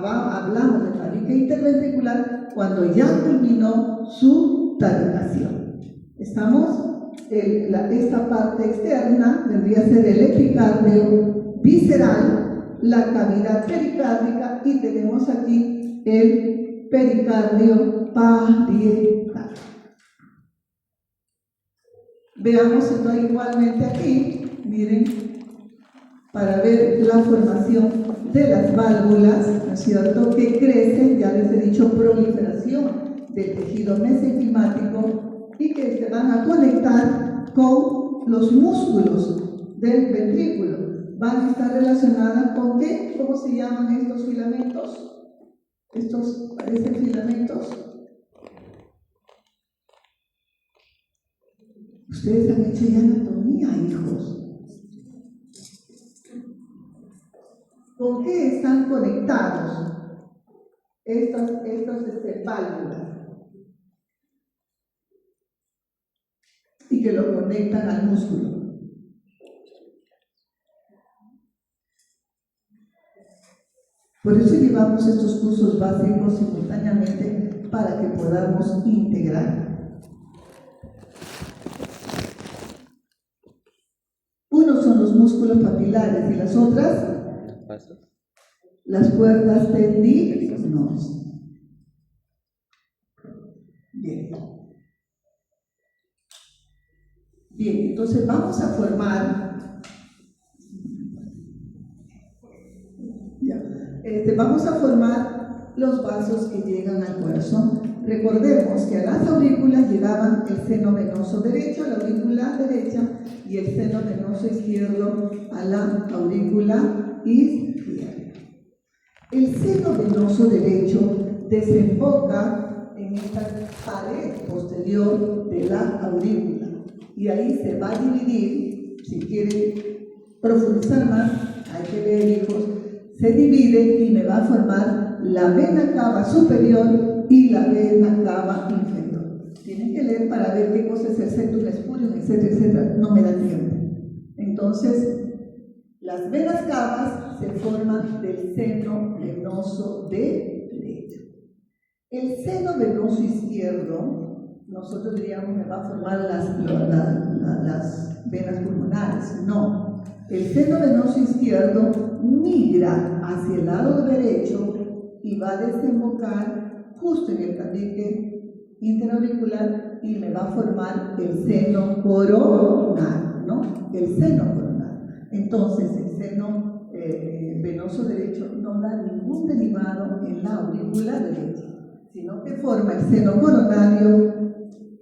hablamos de tabique interventricular cuando ya culminó su tabicación. ¿Estamos? Esta parte externa vendría a ser el epicardio visceral, la cavidad pericárdica y tenemos aquí el pericardio parietal. Veamos esto igualmente aquí, miren, para ver la formación de las válvulas, ¿no es cierto?, que crecen, ya les he dicho, proliferación del tejido mesenquimático y que se van a conectar con los músculos del ventrículo. Van a estar relacionadas con ¿qué? ¿Cómo se llaman estos filamentos? Estos parecen filamentos. Ustedes han hecho ya anatomía, hijos. ¿Con qué están conectados estas válvulas? Y que lo conectan al músculo. Por eso llevamos estos cursos básicos simultáneamente para que podamos integrar. Unos son los músculos papilares y las otras, las cuerdas tendinosas. Bien. Bien, entonces vamos a formar. Vamos a formar los vasos que llegan al corazón. Recordemos que a las aurículas llegaban el seno venoso derecho a la aurícula derecha y el seno venoso izquierdo a la aurícula izquierda. El seno venoso derecho desemboca en esta pared posterior de la aurícula y ahí se va a dividir. Si quieren profundizar más, hay que leer, hijos. Se divide y me va a formar la vena cava superior y la vena cava inferior. Tienen que leer para ver qué cosa es el septum spurium, etcétera, etcétera. No me da tiempo. Entonces, las venas cavas se forman del seno venoso derecho. El seno venoso izquierdo, nosotros diríamos, me va a formar las venas pulmonares. No. El seno venoso izquierdo migra hacia el lado derecho y va a desembocar justo en el tabique interauricular y me va a formar el seno coronal, ¿no? El seno coronal. Entonces, el seno venoso derecho no da ningún derivado en la aurícula derecha, sino que forma el seno coronario,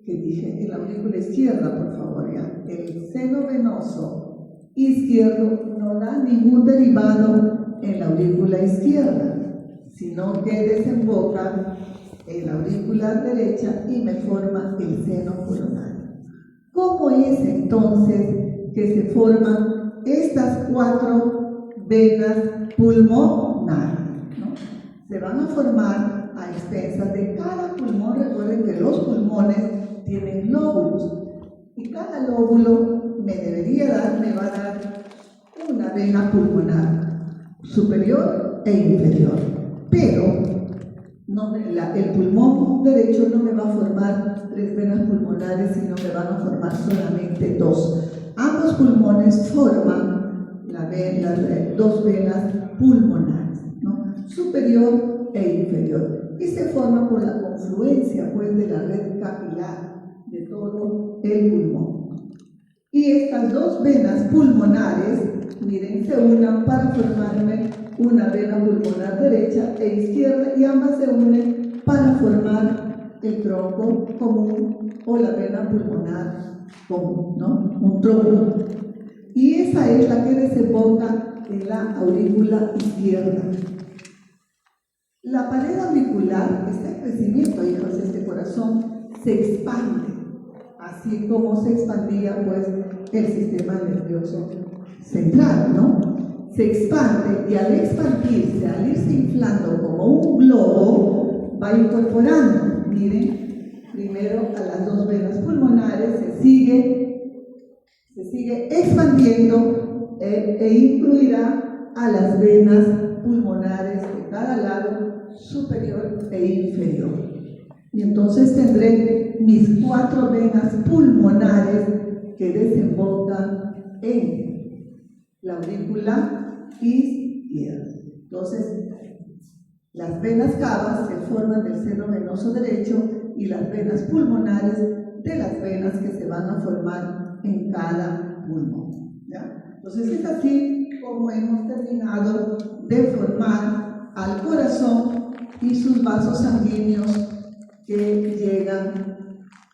que dije en la aurícula izquierda, por favor, ya. El seno venoso izquierdo no da ningún derivado en la aurícula izquierda, sino que desemboca en la aurícula derecha y me forma el seno coronario. ¿Cómo es entonces que se forman estas 4 venas pulmonares? ¿No? Se van a formar a expensas de cada pulmón. Recuerden que los pulmones tienen lóbulos y cada lóbulo me va a dar una vena pulmonar superior e inferior, pero el pulmón derecho no me va a formar 3 venas pulmonares, sino me van a formar solamente 2. Ambos pulmones forman las 2 venas pulmonares, ¿no? Superior e inferior, y se forman por la confluencia, pues, de la red capilar de todo el pulmón. Y estas 2 venas pulmonares, miren, se unan para formarme una vena pulmonar derecha e izquierda, y ambas se unen para formar el tronco común o la vena pulmonar común, ¿no? Un tronco. Y esa es la que desemboca en la aurícula izquierda. La pared auricular está en crecimiento, hijos. Este corazón se expande, así como se expandía, pues, el sistema nervioso central, ¿no? Se expande, y al expandirse, al irse inflando como un globo, va incorporando. Miren, primero a las 2 venas pulmonares se sigue expandiendo e incluirá a las venas pulmonares de cada lado superior e inferior. Y entonces tendré mis 4 venas pulmonares que desembocan en la aurícula izquierda. Entonces, las venas cavas se forman del seno venoso derecho y las venas pulmonares de las venas que se van a formar en cada pulmón, ¿ya? Entonces es así como hemos terminado de formar al corazón y sus vasos sanguíneos que llegan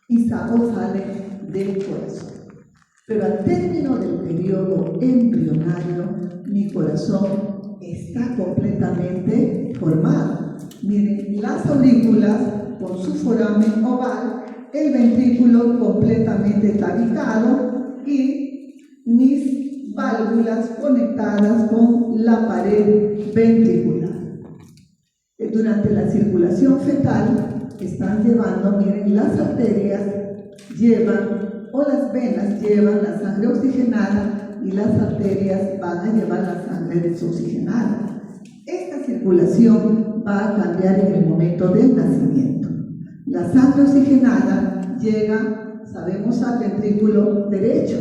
y salen del corazón. Pero al término del periodo embrionario, mi corazón está completamente formado. Miren, las aurículas con su foramen oval, el ventrículo completamente tabicado y mis válvulas conectadas con la pared ventricular. Durante la circulación fetal están llevando, miren, las arterias llevan, o las venas llevan la sangre oxigenada y las arterias van a llevar la sangre desoxigenada. Esta circulación va a cambiar en el momento del nacimiento. La sangre oxigenada llega, sabemos, al ventrículo derecho.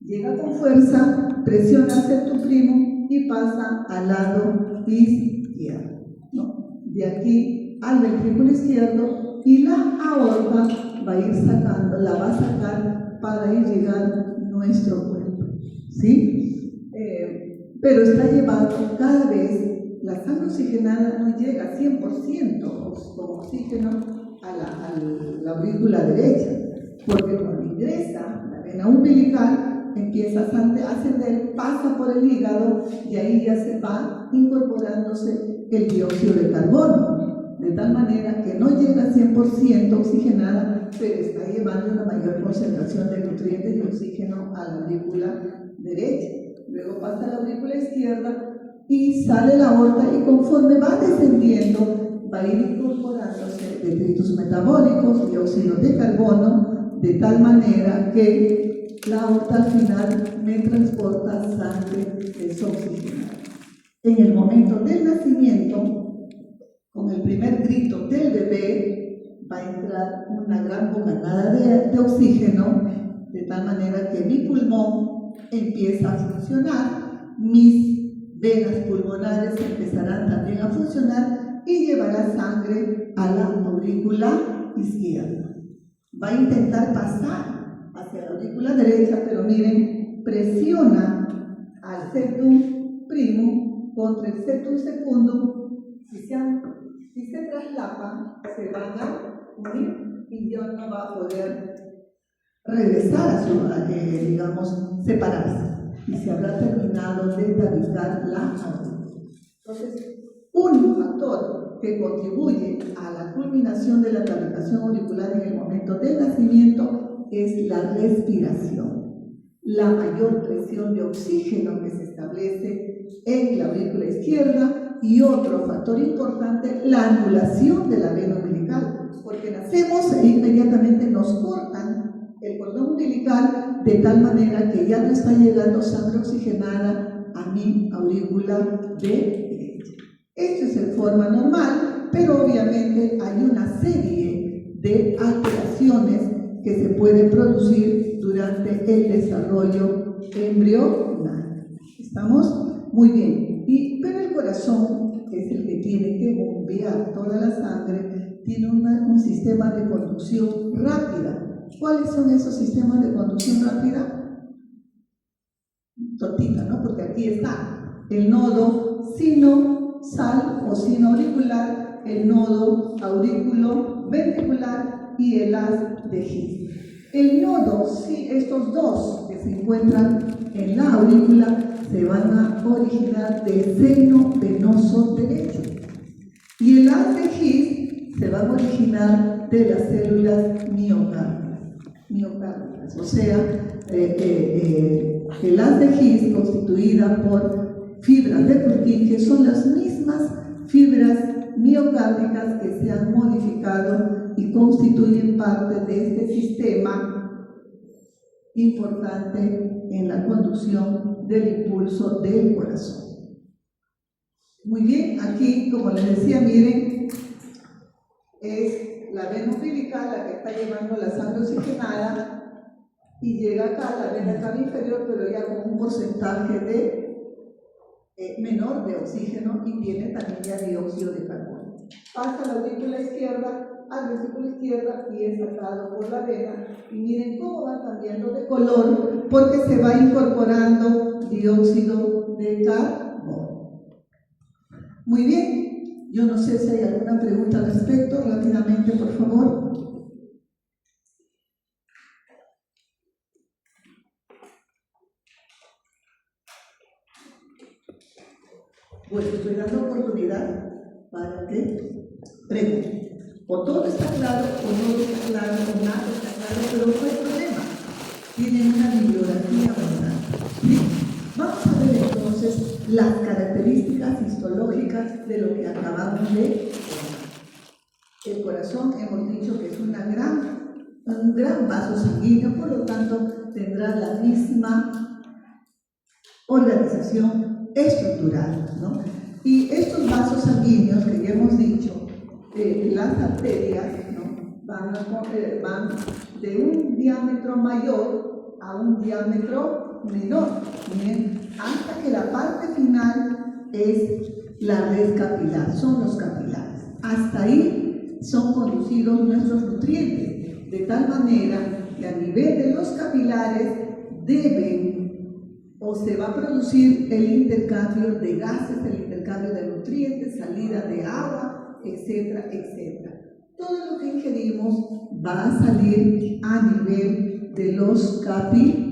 Llega con fuerza, presiona el septum primo y pasa al lado izquierdo, ¿no? De aquí al ventrículo izquierdo, y la aorta va a ir sacando, la va a sacar para ir llegando nuestro cuerpo, ¿sí? Pero está llevando cada vez, la sangre oxigenada no llega 100% con oxígeno a la aurícula derecha, porque cuando ingresa la vena umbilical empieza a ascender, pasa por el hígado y ahí ya se va incorporándose el dióxido de carbono, de tal manera que no llega 100% oxigenada, pero está llevando una mayor concentración de nutrientes y oxígeno a la aurícula derecha. Luego pasa a la aurícula izquierda y sale la aorta, y conforme va descendiendo va a ir incorporándose detritus metabólicos, dióxido de carbono, de tal manera que la aorta al final me transporta sangre desoxigenada. En el momento del nacimiento, con el primer grito del bebé, va a entrar una gran bocanada de oxígeno, de tal manera que mi pulmón empieza a funcionar, mis venas pulmonares empezarán también a funcionar y llevará sangre a la aurícula izquierda. Va a intentar pasar hacia la aurícula derecha, pero miren, presiona al septum primo contra el septum secundum. Si se traslapan, se van a unir y ya no va a poder regresar a su, digamos, separarse, y se habrá terminado de tabicar la aurícula. Entonces, un factor que contribuye a la culminación de la tabicación auricular en el momento del nacimiento es la respiración. La mayor presión de oxígeno que se establece en la aurícula izquierda, y otro factor importante, la anulación de la vena umbilical, porque nacemos e inmediatamente nos cortan el cordón umbilical de tal manera que ya no está llegando sangre oxigenada a mi aurícula derecha. Esto es en forma normal, pero obviamente hay una serie de alteraciones que se pueden producir durante el desarrollo embrional. ¿Estamos? Muy bien. Pero el corazón, que es el que tiene que bombear toda la sangre, tiene un sistema de conducción rápida. ¿Cuáles son esos sistemas de conducción rápida? Tortita, ¿no? Porque aquí está el nodo sino-sal o sino-auricular, el nodo aurículo-ventricular y el haz de His. El nodo, sí, estos dos que se encuentran en la aurícula se van a originar del seno venoso derecho, y el haz de His se van a originar de las células miocárdicas, o sea, el haz de His constituida por fibras de Purkinje, que son las mismas fibras miocárdicas que se han modificado y constituyen parte de este sistema importante en la conducción del impulso del corazón. Muy bien, aquí, como les decía, miren, es la vena umbilical la que está llevando la sangre oxigenada y llega acá a la vena cava inferior, pero ya con un porcentaje de menor de oxígeno y tiene también ya dióxido de carbono. Pasa a la aurícula izquierda, a la vesícula izquierda y es sacado por la vena. Y miren cómo va cambiando de color porque se va incorporando dióxido de carbono. Muy bien, yo no sé si hay alguna pregunta al respecto, rápidamente por favor. Bueno, estoy dando oportunidad para que pregunten. O todo está claro o no está claro, o nada está claro, pero no hay problema. Tienen una bibliografía abundante. ¿Sí? Vamos a ver entonces las características histológicas de lo que acabamos de ver. El corazón hemos dicho que es un gran vaso sanguíneo, por lo tanto tendrá la misma organización estructural, ¿no? Y estos vasos sanguíneos que ya hemos dicho, las arterias, ¿no? van de un diámetro mayor a un diámetro menor, ¿bien? Hasta que la parte final es la red capilar, son los capilares. Hasta ahí son conducidos nuestros nutrientes, de tal manera que a nivel de los capilares deben o se va a producir el intercambio de gases, el intercambio de nutrientes, salida de agua, etcétera, etcétera. Todo lo que ingerimos va a salir a nivel de los capilares.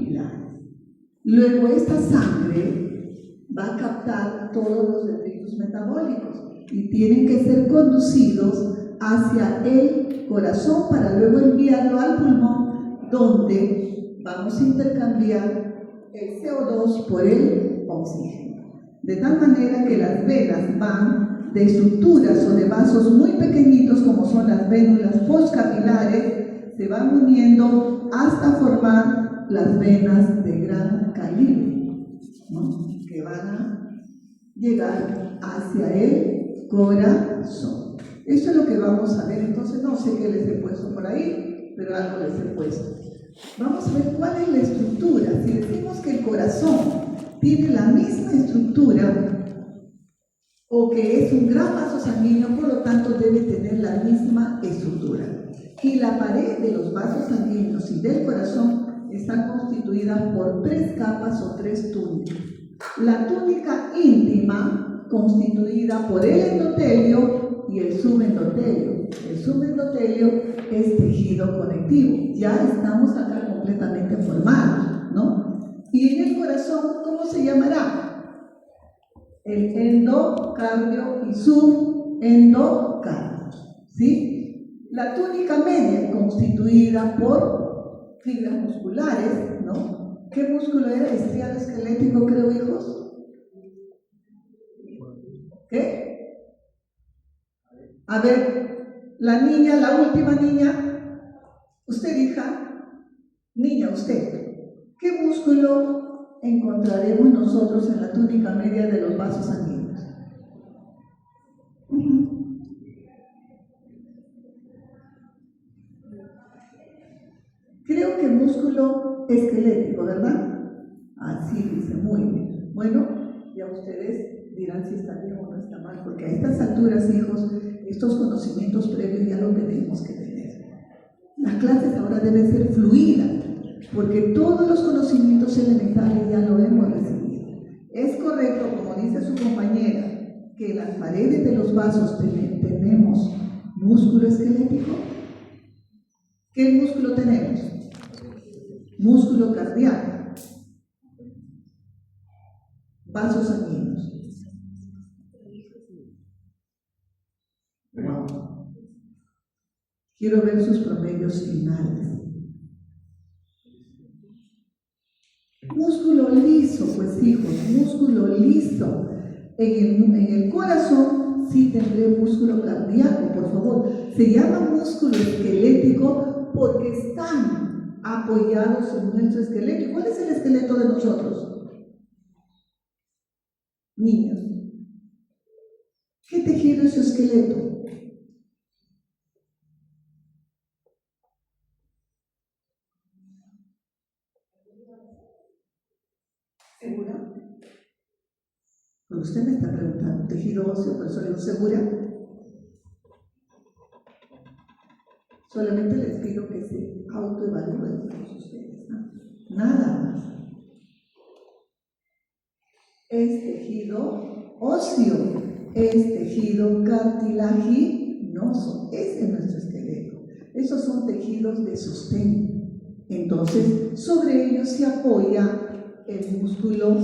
Luego esta sangre va a captar todos los detritos metabólicos y tienen que ser conducidos hacia el corazón para luego enviarlo al pulmón, donde vamos a intercambiar el CO2 por el oxígeno. De tal manera que las venas van de estructuras o de vasos muy pequeñitos, como son las vénulas postcapilares, se van uniendo hasta formar las venas de gran calibre, ¿no? Que van a llegar hacia el corazón. Esto es lo que vamos a ver. Entonces, no sé qué les he puesto por ahí, pero algo les he puesto. Vamos a ver cuál es la estructura. Si decimos que el corazón tiene la misma estructura o que es un gran vaso sanguíneo, por lo tanto debe tener la misma estructura. Y la pared de los vasos sanguíneos y del corazón está constituida por 3 capas o 3 túnicas. La túnica íntima, constituida por el endotelio y el subendotelio. El subendotelio es tejido conectivo. Ya estamos acá completamente formados, ¿no? Y en el corazón, ¿cómo se llamará? El endocardio y subendocardio, ¿sí? La túnica media, constituida por fibras musculares, ¿no? ¿Qué músculo era? Estriado esquelético, creo, hijos. ¿Qué? A ver, la niña, la última niña, usted hija, niña, usted, ¿qué músculo encontraremos nosotros en la túnica media de los vasos sanguíneos? Creo que músculo esquelético, ¿verdad? Así dice, muy bien. Bueno, ya ustedes dirán si está bien o no está mal, porque a estas alturas, hijos, estos conocimientos previos ya los tenemos que tener. Las clases ahora deben ser fluidas, porque todos los conocimientos elementales ya lo hemos recibido. Es correcto, como dice su compañera, que en las paredes de los vasos tenemos músculo esquelético. ¿Qué músculo tenemos? Músculo cardíaco. Vasos sanguíneos. Wow. Quiero ver sus promedios finales. Músculo liso, pues hijos, músculo liso. En el corazón sí tendré músculo cardíaco, por favor. Se llama músculo esquelético porque están apoyados en nuestro esqueleto. ¿Cuál es el esqueleto de nosotros? Niños. ¿Qué tejido es su esqueleto? ¿Segura? Porque usted me está preguntando, tejido óseo, por eso le digo segura. Solamente les pido que se autoevalúen todos ustedes, ¿no? Nada más. Es tejido óseo, es tejido cartilaginoso, ese es nuestro esqueleto. Esos son tejidos de sostén. Entonces, sobre ellos se apoya el músculo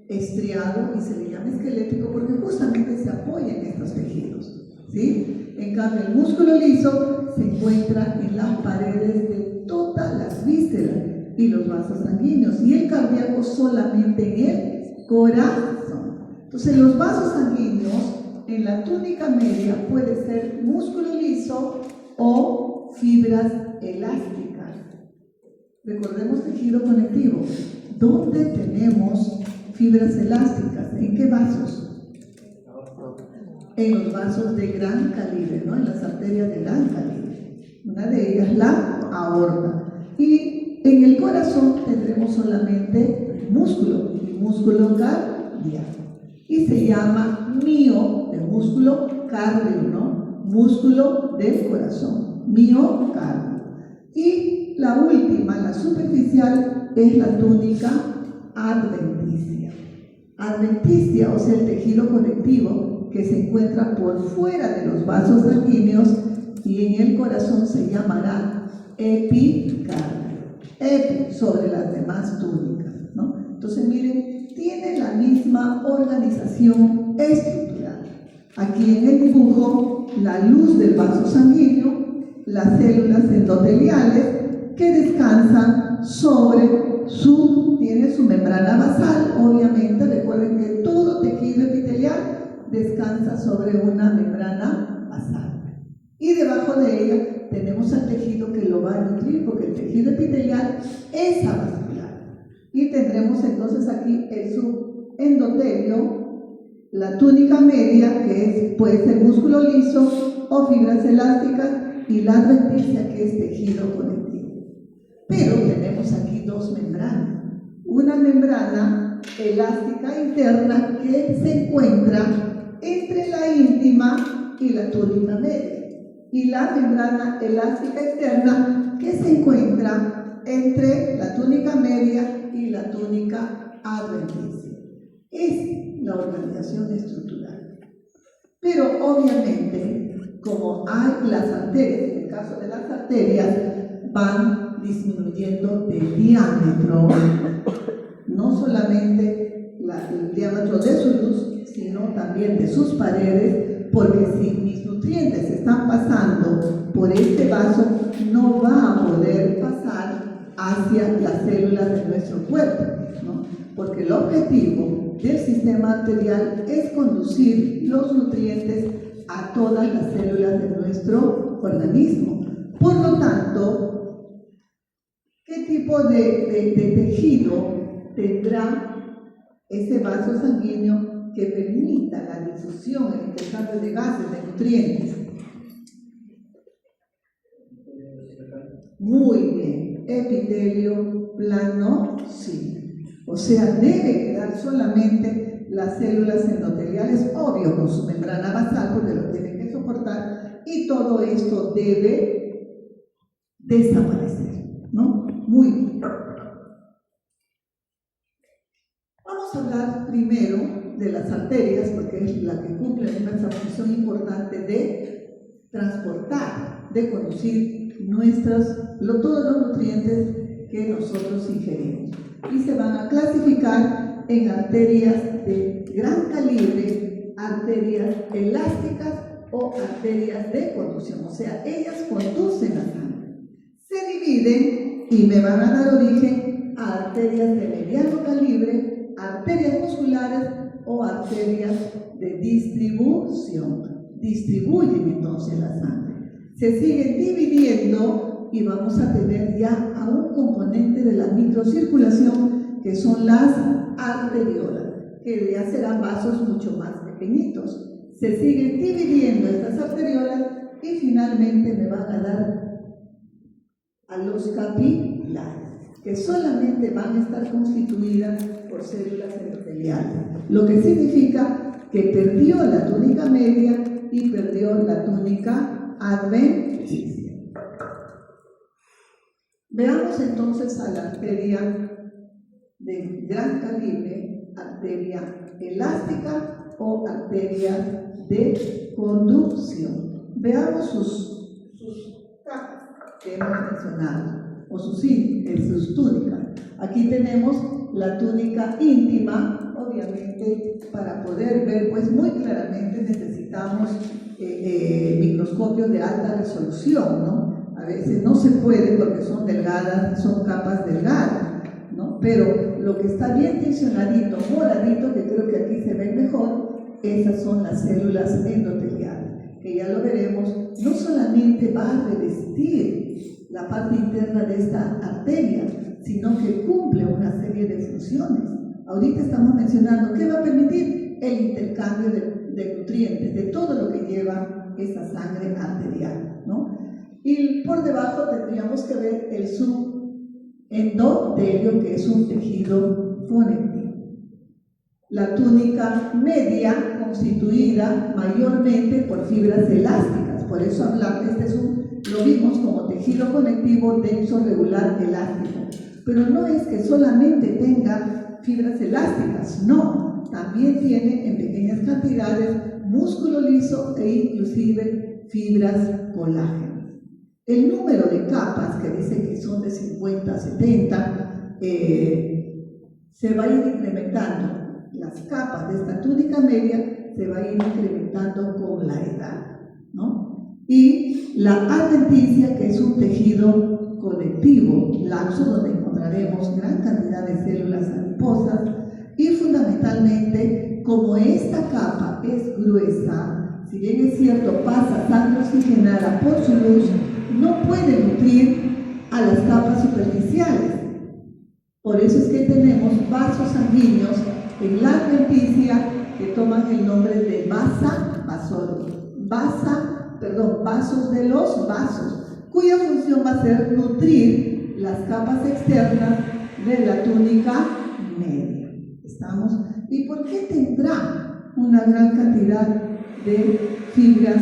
estriado y se le llama esquelético porque justamente se apoya en estos tejidos, ¿sí? En cambio, el músculo liso se encuentra en las paredes de todas las vísceras y los vasos sanguíneos, y el cardíaco solamente en el corazón. Entonces, los vasos sanguíneos en la túnica media puede ser músculo liso o fibras elásticas. Recordemos tejido conectivo. ¿Dónde tenemos fibras elásticas? ¿En qué vasos? En los vasos de gran calibre, ¿no? En las arterias de gran calibre. Una de ellas, la aorta. Y en el corazón tendremos solamente músculo, y músculo cardíaco. Y se llama mio, de músculo cardio, ¿no? Músculo del corazón, miocardio. Y la última, la superficial, es la túnica adventicia. Adventicia, o sea, el tejido conectivo que se encuentra por fuera de los vasos sanguíneos y en el corazón se llamará epicardio. Epi, sobre las demás túnicas, ¿no? Entonces, miren, tiene la misma organización estructural. Aquí en el dibujo, la luz del vaso sanguíneo, las células endoteliales que descansan sobre tiene su membrana basal, obviamente. Recuerden que todo tejido epitelial descansa sobre una membrana basal. Y debajo de ella tenemos el tejido que lo va a nutrir, porque el tejido epitelial es avascular. Y tendremos entonces aquí el subendotelio, la túnica media, que puede ser músculo liso o fibras elásticas, y la adventicia, que es tejido conectivo. Pero tenemos aquí dos membranas. Una membrana elástica interna que se encuentra entre la íntima y la túnica media, y la membrana elástica externa que se encuentra entre la túnica media y la túnica adventicia. Es la organización estructural. Pero obviamente, como hay las arterias, en el caso de las arterias, van disminuyendo de diámetro, no solamente el diámetro de su luz, sino también de sus paredes, porque si mis nutrientes están pasando por este vaso, no va a poder pasar hacia las células de nuestro cuerpo, ¿no? Porque el objetivo del sistema arterial es conducir los nutrientes a todas las células de nuestro organismo. Por lo tanto, ¿qué tipo de tejido tendrá ese vaso sanguíneo que permita la difusión, el intercambio de gases, de nutrientes? Muy bien, epitelio plano, sí. O sea, debe quedar solamente las células endoteliales, obvio, con su membrana basal, porque lo tienen que soportar, y todo esto debe desaparecer, ¿no? Muy bien. Vamos a hablar primero de las arterias, porque es la que cumple una función importante de transportar, de conducir todos los nutrientes que nosotros ingerimos. Y se van a clasificar en arterias de gran calibre, arterias elásticas o arterias de conducción. O sea, ellas conducen la sangre. Se dividen y me van a dar origen a arterias de mediano calibre, arterias musculares o arterias de distribución. Distribuyen entonces la sangre. Se siguen dividiendo y vamos a tener ya a un componente de la microcirculación, que son las arteriolas, que ya serán vasos mucho más pequeñitos. se siguen dividiendo estas arteriolas y finalmente me van a dar a los capilares, que solamente van a estar constituidas por células endoteliales, lo que significa que perdió la túnica media y perdió la túnica adventicia. Veamos entonces a la arteria de gran calibre, arteria elástica o arteria de conducción. Veamos sus capas que hemos mencionado, o sus túnicas. Aquí tenemos la túnica íntima. Obviamente, para poder ver pues muy claramente necesitamos microscopios de alta resolución, ¿no? A veces no se puede porque son delgadas, son capas delgadas, ¿no? Pero lo que está bien tensionadito, moradito, que creo que aquí se ve mejor, esas son las células endoteliales, que ya lo veremos, no solamente va a revestir la parte interna de esta arteria, sino que cumple una serie de funciones. Ahorita estamos mencionando qué va a permitir el intercambio de nutrientes, de todo lo que lleva esa sangre arterial, ¿no? Y por debajo tendríamos que ver el subendotelio, que es un tejido conectivo. La túnica media constituida mayormente por fibras elásticas, por eso hablamos, lo vimos como tejido conectivo denso, regular, elástico. Pero no es que solamente tenga fibras elásticas, no, también tiene en pequeñas cantidades músculo liso e inclusive fibras colágenas. El número de capas, que dicen que son de 50 a 70, se va a ir incrementando. Las capas de esta túnica media se va a ir incrementando con la edad, ¿no? Y la adventicia, que es un tejido conectivo, laxo, donde encontraremos gran cantidad de células adiposas, y fundamentalmente, como esta capa es gruesa, si bien es cierto, pasa sangre oxigenada por su luz, no puede nutrir a las capas superficiales. Por eso es que tenemos vasos sanguíneos en la adventicia que toman el nombre de vasos de los vasos, cuya función va a ser nutrir las capas externas de la túnica media. ¿Estamos? ¿Y por qué tendrá una gran cantidad de fibras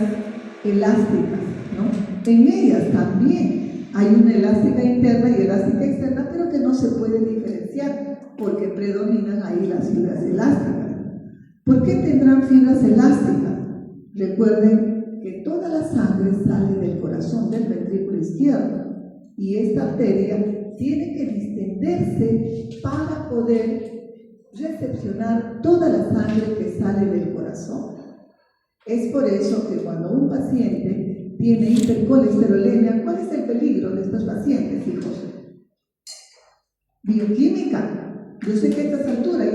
elásticas, ¿no? En ellas también hay una elástica interna y elástica externa, pero que no se puede diferenciar porque predominan ahí las fibras elásticas. ¿Por qué tendrán fibras elásticas? Recuerden que toda la sangre sale del corazón, del ventrículo izquierdo, y esta arteria tiene que distenderse para poder recepcionar toda la sangre que sale del corazón. Es por eso que cuando un paciente tiene hipercolesterolemia, ¿cuál es el peligro de estos pacientes, hijos? Bioquímica. Yo sé que a estas alturas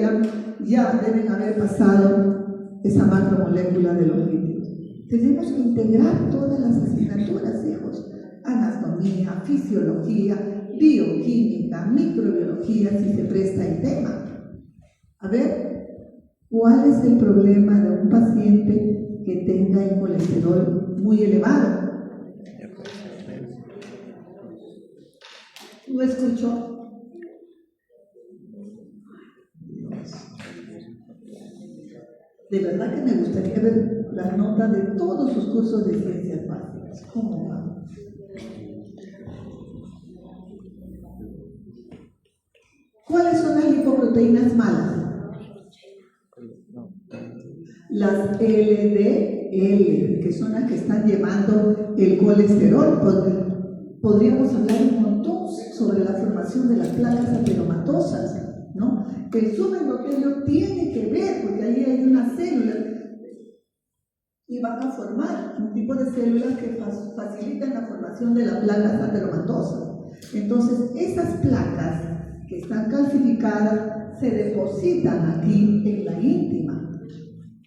ya deben haber pasado esa macromolécula de los lípidos. Tenemos que integrar todas las asignaturas, hijos. Anatomía, fisiología, bioquímica, microbiología, si se presta el tema. A ver, ¿cuál es el problema de un paciente que tenga el colesterol muy elevado? ¿Lo escuchó? De verdad que me gustaría ver las notas de todos sus cursos de ciencias básicas. ¿Cómo van? ¿Cuáles son las lipoproteínas malas? Las LDL, que son las que están llevando el colesterol. Podríamos hablar un montón sobre la formación de las placas ateromatosas, ¿no? El subendotelio tiene que ver, porque ahí hay una célula y van a formar un tipo de células que facilitan la formación de las placas ateromatosas. Entonces, esas placas que están calcificadas se depositan aquí en la íntima.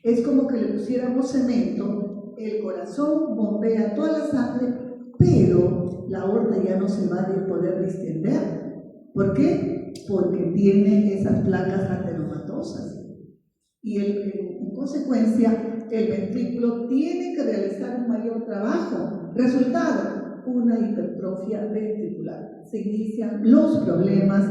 Es como que le pusiéramos cemento, el corazón bombea toda la sangre, pero la aorta ya no se va a poder distender. ¿Por qué? Porque tiene esas placas ateromatosas. Y en consecuencia el ventrículo tiene que realizar un mayor trabajo. Resultado, una hipertrofia ventricular. Se inician los problemas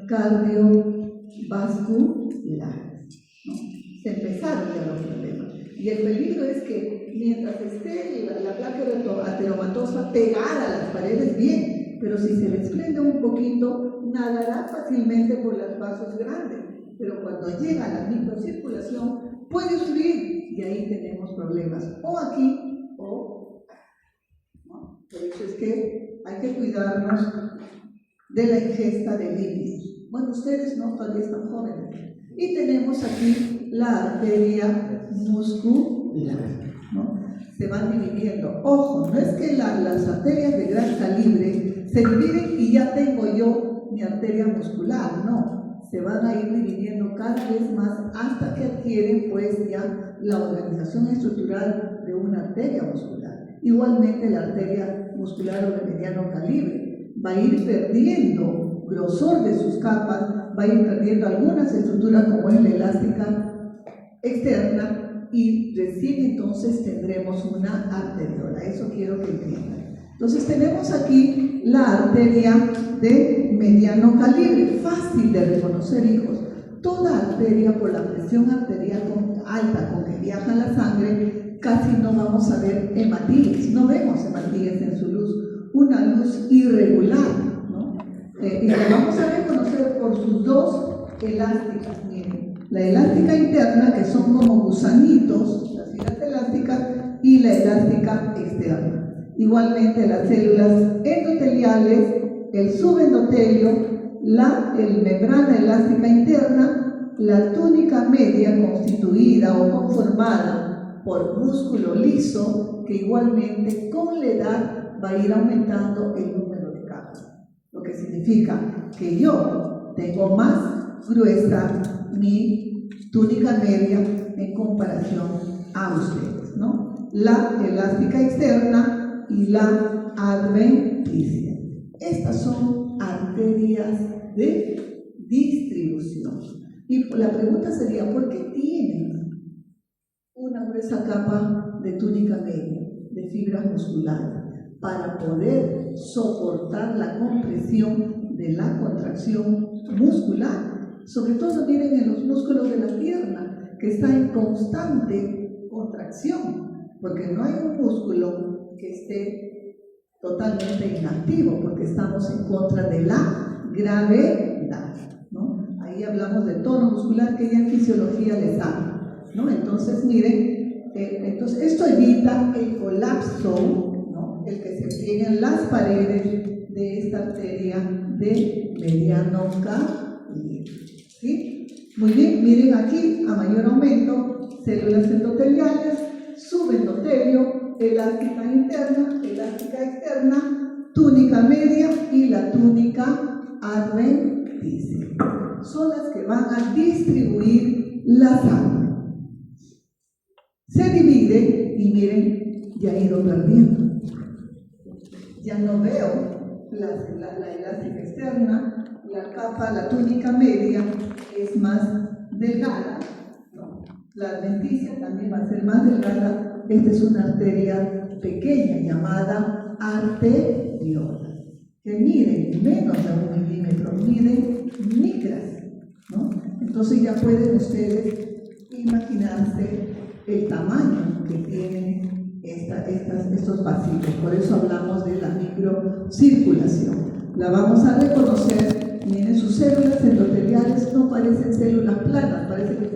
cardiovasculares, ¿no? Se empezaron ya los problemas. Y el peligro es que mientras esté la placa ateromatosa pegada a las paredes, bien, pero si se desprende un poquito, nadará fácilmente por los vasos grandes. Pero cuando llega a la microcirculación, puede subir y ahí tenemos problemas, o aquí o acá, ¿no? Por eso es que hay que cuidarnos de la ingesta de lípidos. Bueno, ustedes no, todavía están jóvenes. Y tenemos aquí la arteria muscular, ¿no? Se van dividiendo. Ojo, no es que las arterias de gran calibre se dividen y ya tengo yo mi arteria muscular, no. Se van a ir dividiendo cada vez más hasta que adquieren pues ya la organización estructural de una arteria muscular. Igualmente la arteria muscular o de mediano calibre va a ir perdiendo grosor de sus capas, va a ir perdiendo algunas estructuras como es la elástica externa y recién entonces tendremos una arteriola. Eso quiero que entiendan. Entonces tenemos aquí la arteria de mediano calibre, fácil de reconocer, hijos. Toda arteria por la presión arterial alta con que viaja la sangre, casi no vamos a ver hematíes, no vemos hematíes en su luz, una luz irregular, ¿no? Y la vamos a reconocer por sus dos elásticas, miren, la elástica interna, que son como gusanitos, las filas elásticas, y la elástica externa. Igualmente las células endoteliales, el subendotelio, el membrana elástica interna, la túnica media constituida o conformada por músculo liso, que igualmente con la edad va a ir aumentando el número de capas. Lo que significa que yo tengo más gruesa mi túnica media en comparación a ustedes, ¿no? La elástica externa y la adventicia. Estas son arterias de distribución. Y la pregunta sería, ¿por qué tienen una gruesa capa de túnica media, de fibras musculares? Para poder soportar la compresión de la contracción muscular. Sobre todo miren en los músculos de la pierna, que está en constante contracción, porque no hay un músculo que esté totalmente inactivo, porque estamos en contra de la gravedad, ¿no? Ahí hablamos de tono muscular, que ya en fisiología les habla, ¿no? Entonces miren, esto evita el colapso, ¿no? El que se plieguen las paredes de esta arteria de mediano calibre, ¿sí? Muy bien, miren aquí, a mayor aumento, células endoteliales, subendotelio, elástica interna, elástica externa, túnica media y la túnica adventicia. Son las que van a distribuir la sangre. Se divide y miren, ya he ido perdiendo. Ya no veo la elástica externa, la capa, la túnica media es más delgada, ¿no? La adventicia también va a ser más delgada. Esta es una arteria pequeña llamada arteriola, que miden menos de 1 milímetro, miden micras, ¿no? Entonces ya pueden ustedes imaginarse el tamaño que tienen estos vasitos. Por eso hablamos de la microcirculación. La vamos a reconocer. Miren, sus células endoteliales no parecen células planas, parece que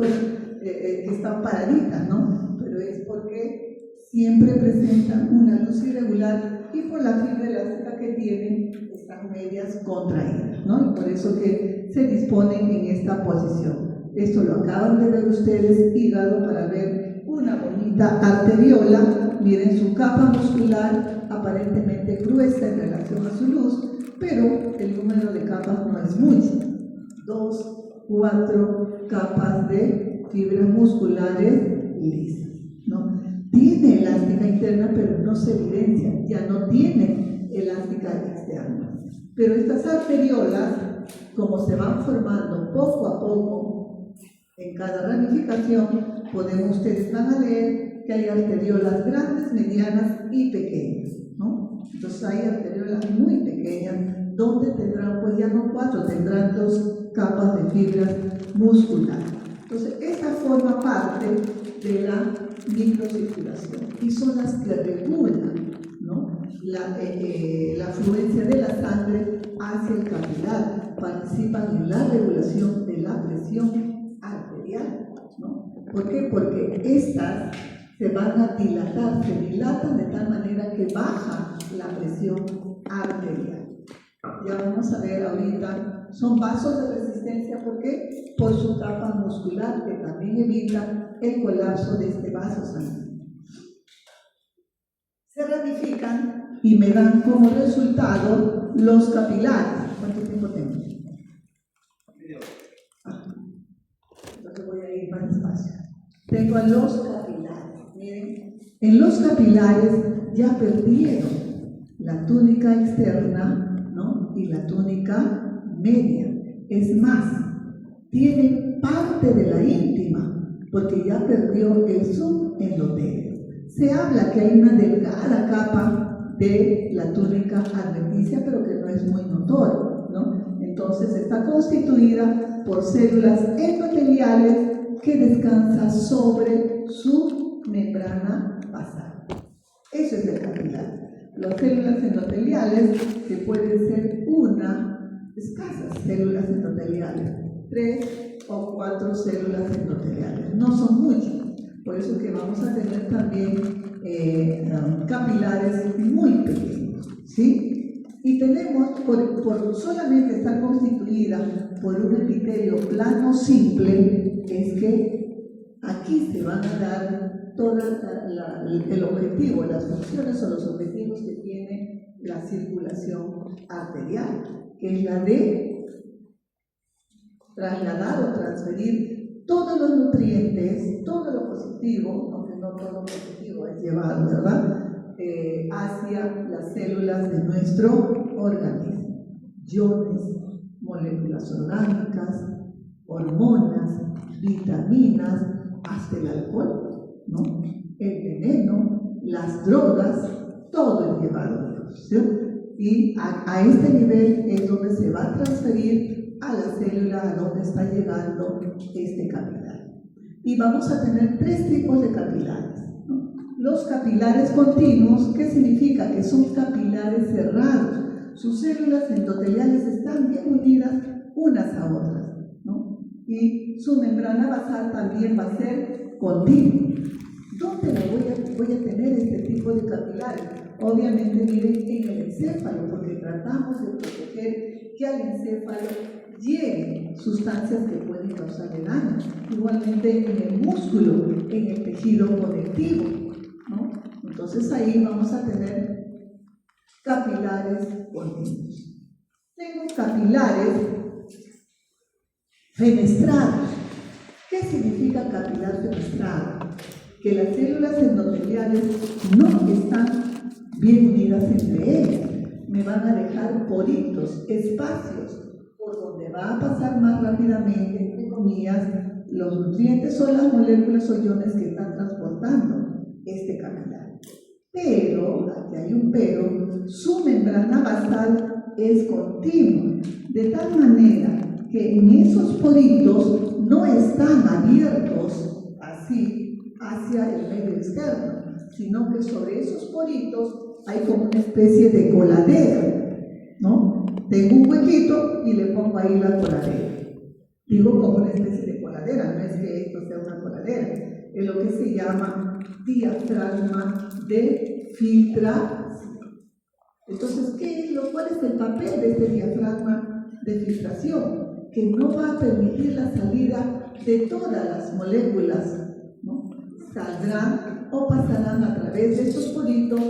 están paraditas, ¿no? Pero es porque siempre presentan una luz irregular y por la fibra elástica que tienen están medias contraídas, ¿no? Y por eso que se disponen en esta posición. Esto lo acaban de ver ustedes, hígado, para ver una bonita arteriola. Miren su capa muscular aparentemente gruesa en relación a su luz, pero el número de capas no es mucho. 2, 4 capas de fibras musculares lisas, ¿no? Tiene elástica interna, pero no se evidencia, ya no tiene elástica externa. Pero estas arteriolas, como se van formando poco a poco en cada ramificación, ustedes van a leer que hay arteriolas grandes, medianas y pequeñas, ¿no? Entonces hay arteriolas muy pequeñas, donde tendrán, pues ya no 4, tendrán 2 capas de fibras musculares. Entonces, esta forma parte de la microcirculación y son las que regulan, ¿no?, la fluencia de la sangre hacia el capilar, participan en la regulación de la presión arterial, ¿no? ¿Por qué? Porque estas se van a dilatar, se dilatan de tal manera que baja la presión arterial. Ya vamos a ver ahorita, son vasos de resistencia, ¿por qué? Por su capa muscular que también evita el colapso de este vaso sanguíneo. Se ramifican y me dan como resultado los capilares. ¿Cuánto tiempo tengo? Entonces voy a ir más despacio. Tengo a los capilares. Miren, en los capilares ya perdieron la túnica externa, ¿no?, y la túnica media. Es más, tienen parte de la íntima, porque ya perdió el subendotelio. Se habla que hay una delgada capa de la túnica adventicia, pero que no es muy notorio, ¿no? Entonces está constituida por células endoteliales que descansan sobre su membrana basal. Eso es el capilar. Las células endoteliales, que pueden ser escasas células endoteliales, 3 o 4 células endoteliales, no son muchas. Por eso que vamos a tener también capilares muy pequeños, ¿sí? Y tenemos, por solamente estar constituida por un epitelio plano simple, es que aquí se van a dar todo el objetivo, las funciones o los objetivos que tiene la circulación arterial, que es la de trasladar o transferir todos los nutrientes, todo lo positivo, aunque no todo lo positivo es llevado, ¿verdad?, hacia las células de nuestro organismo. Iones, moléculas orgánicas, hormonas, vitaminas, hasta el alcohol, ¿no?, el veneno, las drogas, todo es llevado, ¿sí? Y a este nivel es donde se va a transferir a la célula a donde está llegando este capilar. Y vamos a tener 3 tipos de capilares, ¿no? Los capilares continuos, ¿qué significa? Que son capilares cerrados. Sus células endoteliales están bien unidas unas a otras, ¿no? Y su membrana basal también va a ser continua. ¿Dónde voy a tener este tipo de capilares? Obviamente, miren, en el encéfalo, porque tratamos de proteger que al encéfalo lleguen sustancias que pueden causarle daño. Igualmente en el músculo, en el tejido conectivo, ¿no? Entonces ahí vamos a tener capilares continuos. Tengo capilares fenestrados. ¿Qué significa capilar fenestrado? Que las células endoteliales no están bien unidas entre ellas. Me van a dejar poritos, espacios, por donde va a pasar más rápidamente, entre comillas, los nutrientes o las moléculas o iones que están transportando este capilar. Pero, aquí hay un pero, su membrana basal es continua, de tal manera que en esos poritos no están abiertos así hacia el medio externo, sino que sobre esos poritos hay como una especie de coladera, ¿no? Tengo un huequito y le pongo ahí la coladera. Digo como una especie de coladera, no es que esto sea una coladera, es lo que se llama diafragma de filtración. Entonces, ¿cuál es el papel de este diafragma de filtración? Que no va a permitir la salida de todas las moléculas, ¿no? Saldrán o pasarán a través de estos poritos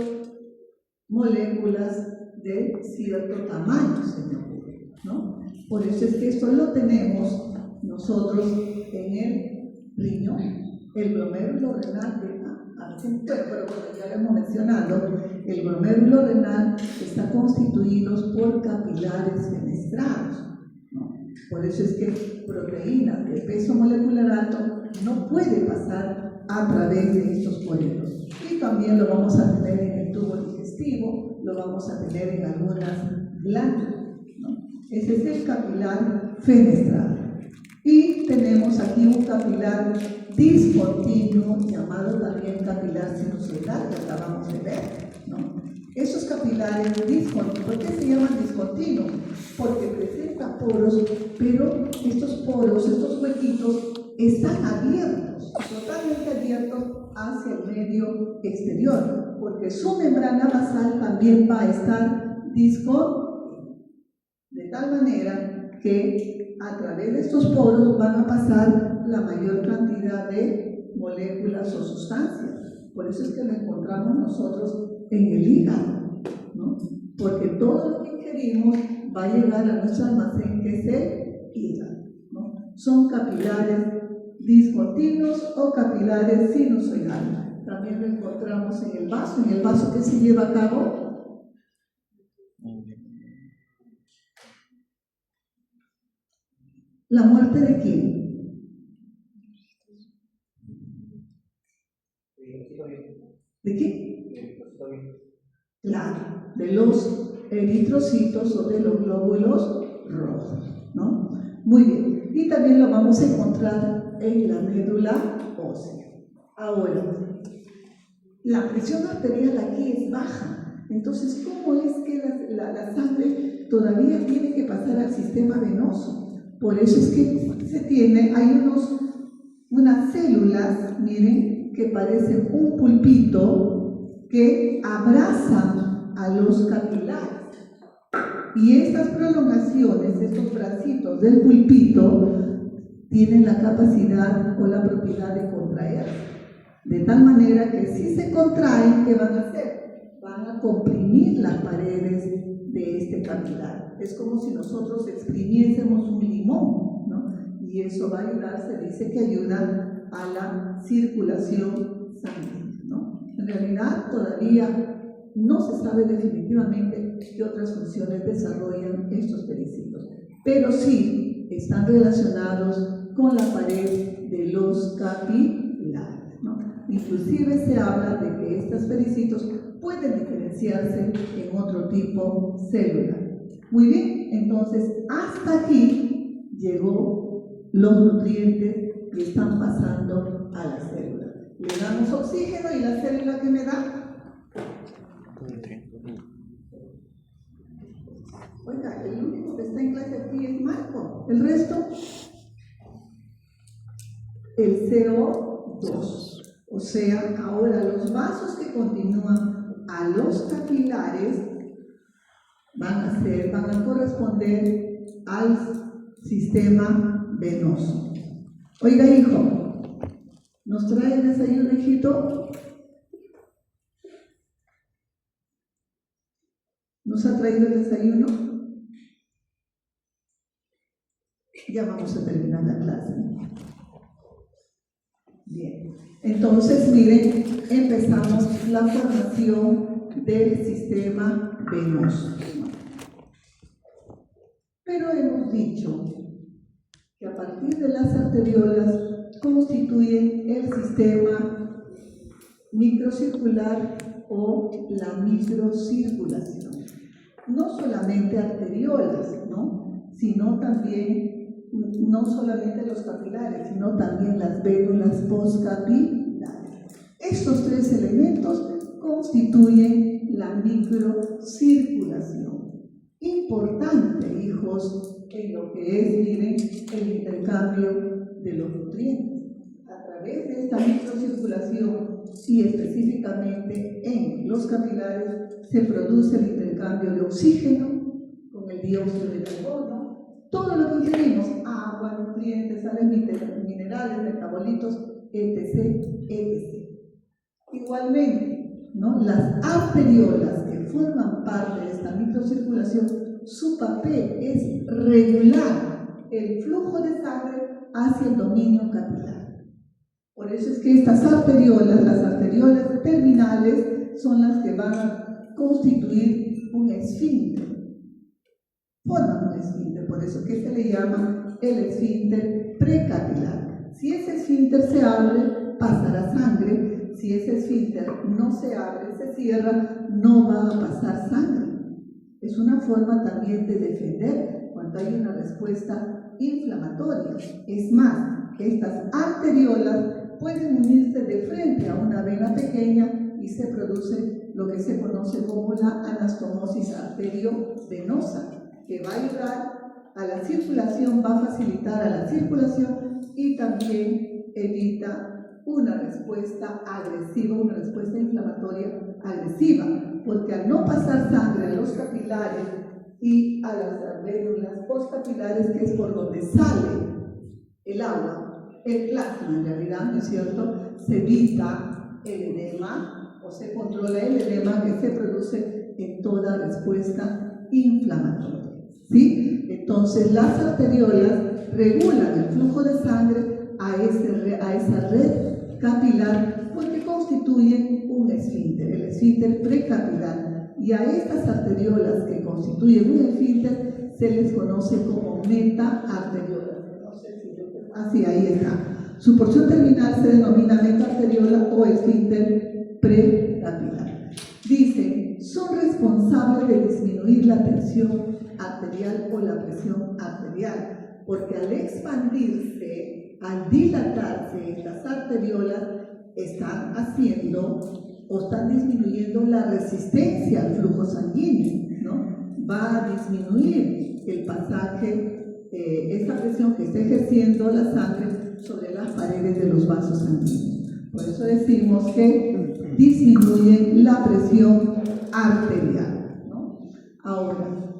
moléculas de cierto tamaño, se me ocurre, ¿no? Por eso es que esto lo tenemos nosotros en el riñón, el glomérulo renal pero bueno, ya lo hemos mencionado, el glomérulo renal está constituido por capilares fenestrados, ¿no? Por eso es que proteínas de peso molecular alto no puede pasar a través de estos poreros. Y también lo vamos a tener en el tubo digestivo, lo vamos a tener en algunas glándulas, ¿no? Ese es el capilar fenestral. Y tenemos aquí un capilar discontinuo, llamado también capilar sinusoidal, que acabamos de ver, ¿no? Esos capilares discontinuos, ¿por qué se llaman discontinuos? Porque presentan poros, pero estos poros, estos huequitos, están abiertos, totalmente abiertos hacia el medio exterior, porque su membrana basal también va a estar discontinua, de tal manera que a través de estos poros van a pasar la mayor cantidad de moléculas o sustancias. Por eso es que lo encontramos nosotros en el hígado, ¿no? Porque todo lo que ingerimos va a llegar a nuestro almacén, que es el hígado, ¿no? Son capilares discontinuos o capilares sinusoidales. También lo encontramos en el vaso que se lleva a cabo. ¿La muerte de quién? ¿De qué? Claro, de los eritrocitos o de los glóbulos rojos, ¿no? Muy bien. Y también lo vamos a encontrar en la médula ósea. Ahora, la presión arterial aquí es baja. Entonces, ¿cómo es que la sangre todavía tiene que pasar al sistema venoso? Por eso es que hay unas células, miren, que parecen un pulpito que abrazan a los capilares. Y estas prolongaciones, estos bracitos del pulpito, tienen la capacidad o la propiedad de contraerse. De tal manera que si se contraen, ¿qué van a hacer? Van a comprimir las paredes de este capilar. Es como si nosotros exprimiésemos un limón, ¿no? Y eso va a ayudar, se dice que ayuda a la circulación sanguínea, ¿no? En realidad todavía no se sabe definitivamente qué otras funciones desarrollan estos pericitos, pero sí están relacionados con la pared de los capilares, ¿no? Inclusive se habla de que estos pericitos pueden diferenciarse en otro tipo celular. Muy bien, entonces hasta aquí llegó los nutrientes que están pasando a la célula. Le damos oxígeno y la célula que me da. Oiga, el único que está en clase aquí es Marco. El resto, el CO2. O sea, ahora los vasos que continúan a los capilares van a corresponder al sistema venoso. Oiga, hijo, ¿nos trae el desayuno, hijito? ¿Nos ha traído el desayuno? Ya vamos a terminar la clase. Bien, entonces miren, empezamos la formación del sistema venoso. Pero hemos dicho que a partir de las arteriolas constituyen el sistema microcircular o la microcirculación. No solamente arteriolas, ¿no? Sino también, no solamente los capilares, sino también las vénulas postcapilares. Estos tres elementos constituyen la microcirculación. Importante, hijos, en lo que es, miren, el intercambio de los nutrientes. A través de esta microcirculación y específicamente en los capilares se produce el intercambio de oxígeno con el dióxido de carbono, todo lo que ingerimos, agua, nutrientes, sales minerales, metabolitos, etc., etc. Igualmente, ¿no? Las arteriolas que forman parte de esta microcirculación, su papel es regular el flujo de sangre hacia el dominio capilar. Por eso es que estas arteriolas, las arteriolas terminales, son las que van a constituir un esfínter. Forman un esfínter, por eso que se le llama el esfínter precapilar. Si ese esfínter se abre, pasará sangre. Si ese esfínter no se abre, se cierra, no va a pasar sangre. Es una forma también de defender cuando hay una respuesta inflamatoria. Es más, estas arteriolas pueden unirse de frente a una vena pequeña y se produce lo que se conoce como la anastomosis arteriovenosa, que va a ayudar a la circulación, va a facilitar a la circulación y también evita una respuesta agresiva, una respuesta inflamatoria agresiva, porque al no pasar sangre a los capilares y a las vénulas postcapilares, que es por donde sale el agua, el plasma en realidad, ¿no es cierto?, se evita el edema o se controla el edema que se produce en toda respuesta inflamatoria, ¿sí? Entonces las arteriolas regulan el flujo de sangre a esa red capilar porque constituyen un esfínter, el esfínter precapilar, y a estas arteriolas que constituyen un esfínter se les conoce como metaarteriolas. No sé si así ahí está. Su porción terminal se denomina metaarteriola o esfínter precapilar. Dice, son responsables de disminuir la tensión arterial o la presión arterial, porque al expandirse, al dilatarse, estas arteriolas están haciendo o están disminuyendo la resistencia al flujo sanguíneo, ¿no? Va a disminuir el pasaje, esa presión que está ejerciendo la sangre sobre las paredes de los vasos sanguíneos. Por eso decimos que disminuyen la presión arterial, ¿no? Ahora,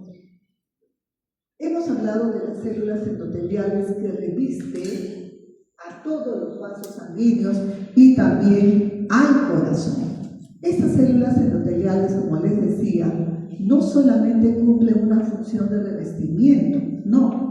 hemos hablado de las células endoteliales que revisten a todos los vasos sanguíneos y también al corazón. Estas células endoteliales, como les decía, no solamente cumplen una función de revestimiento, no.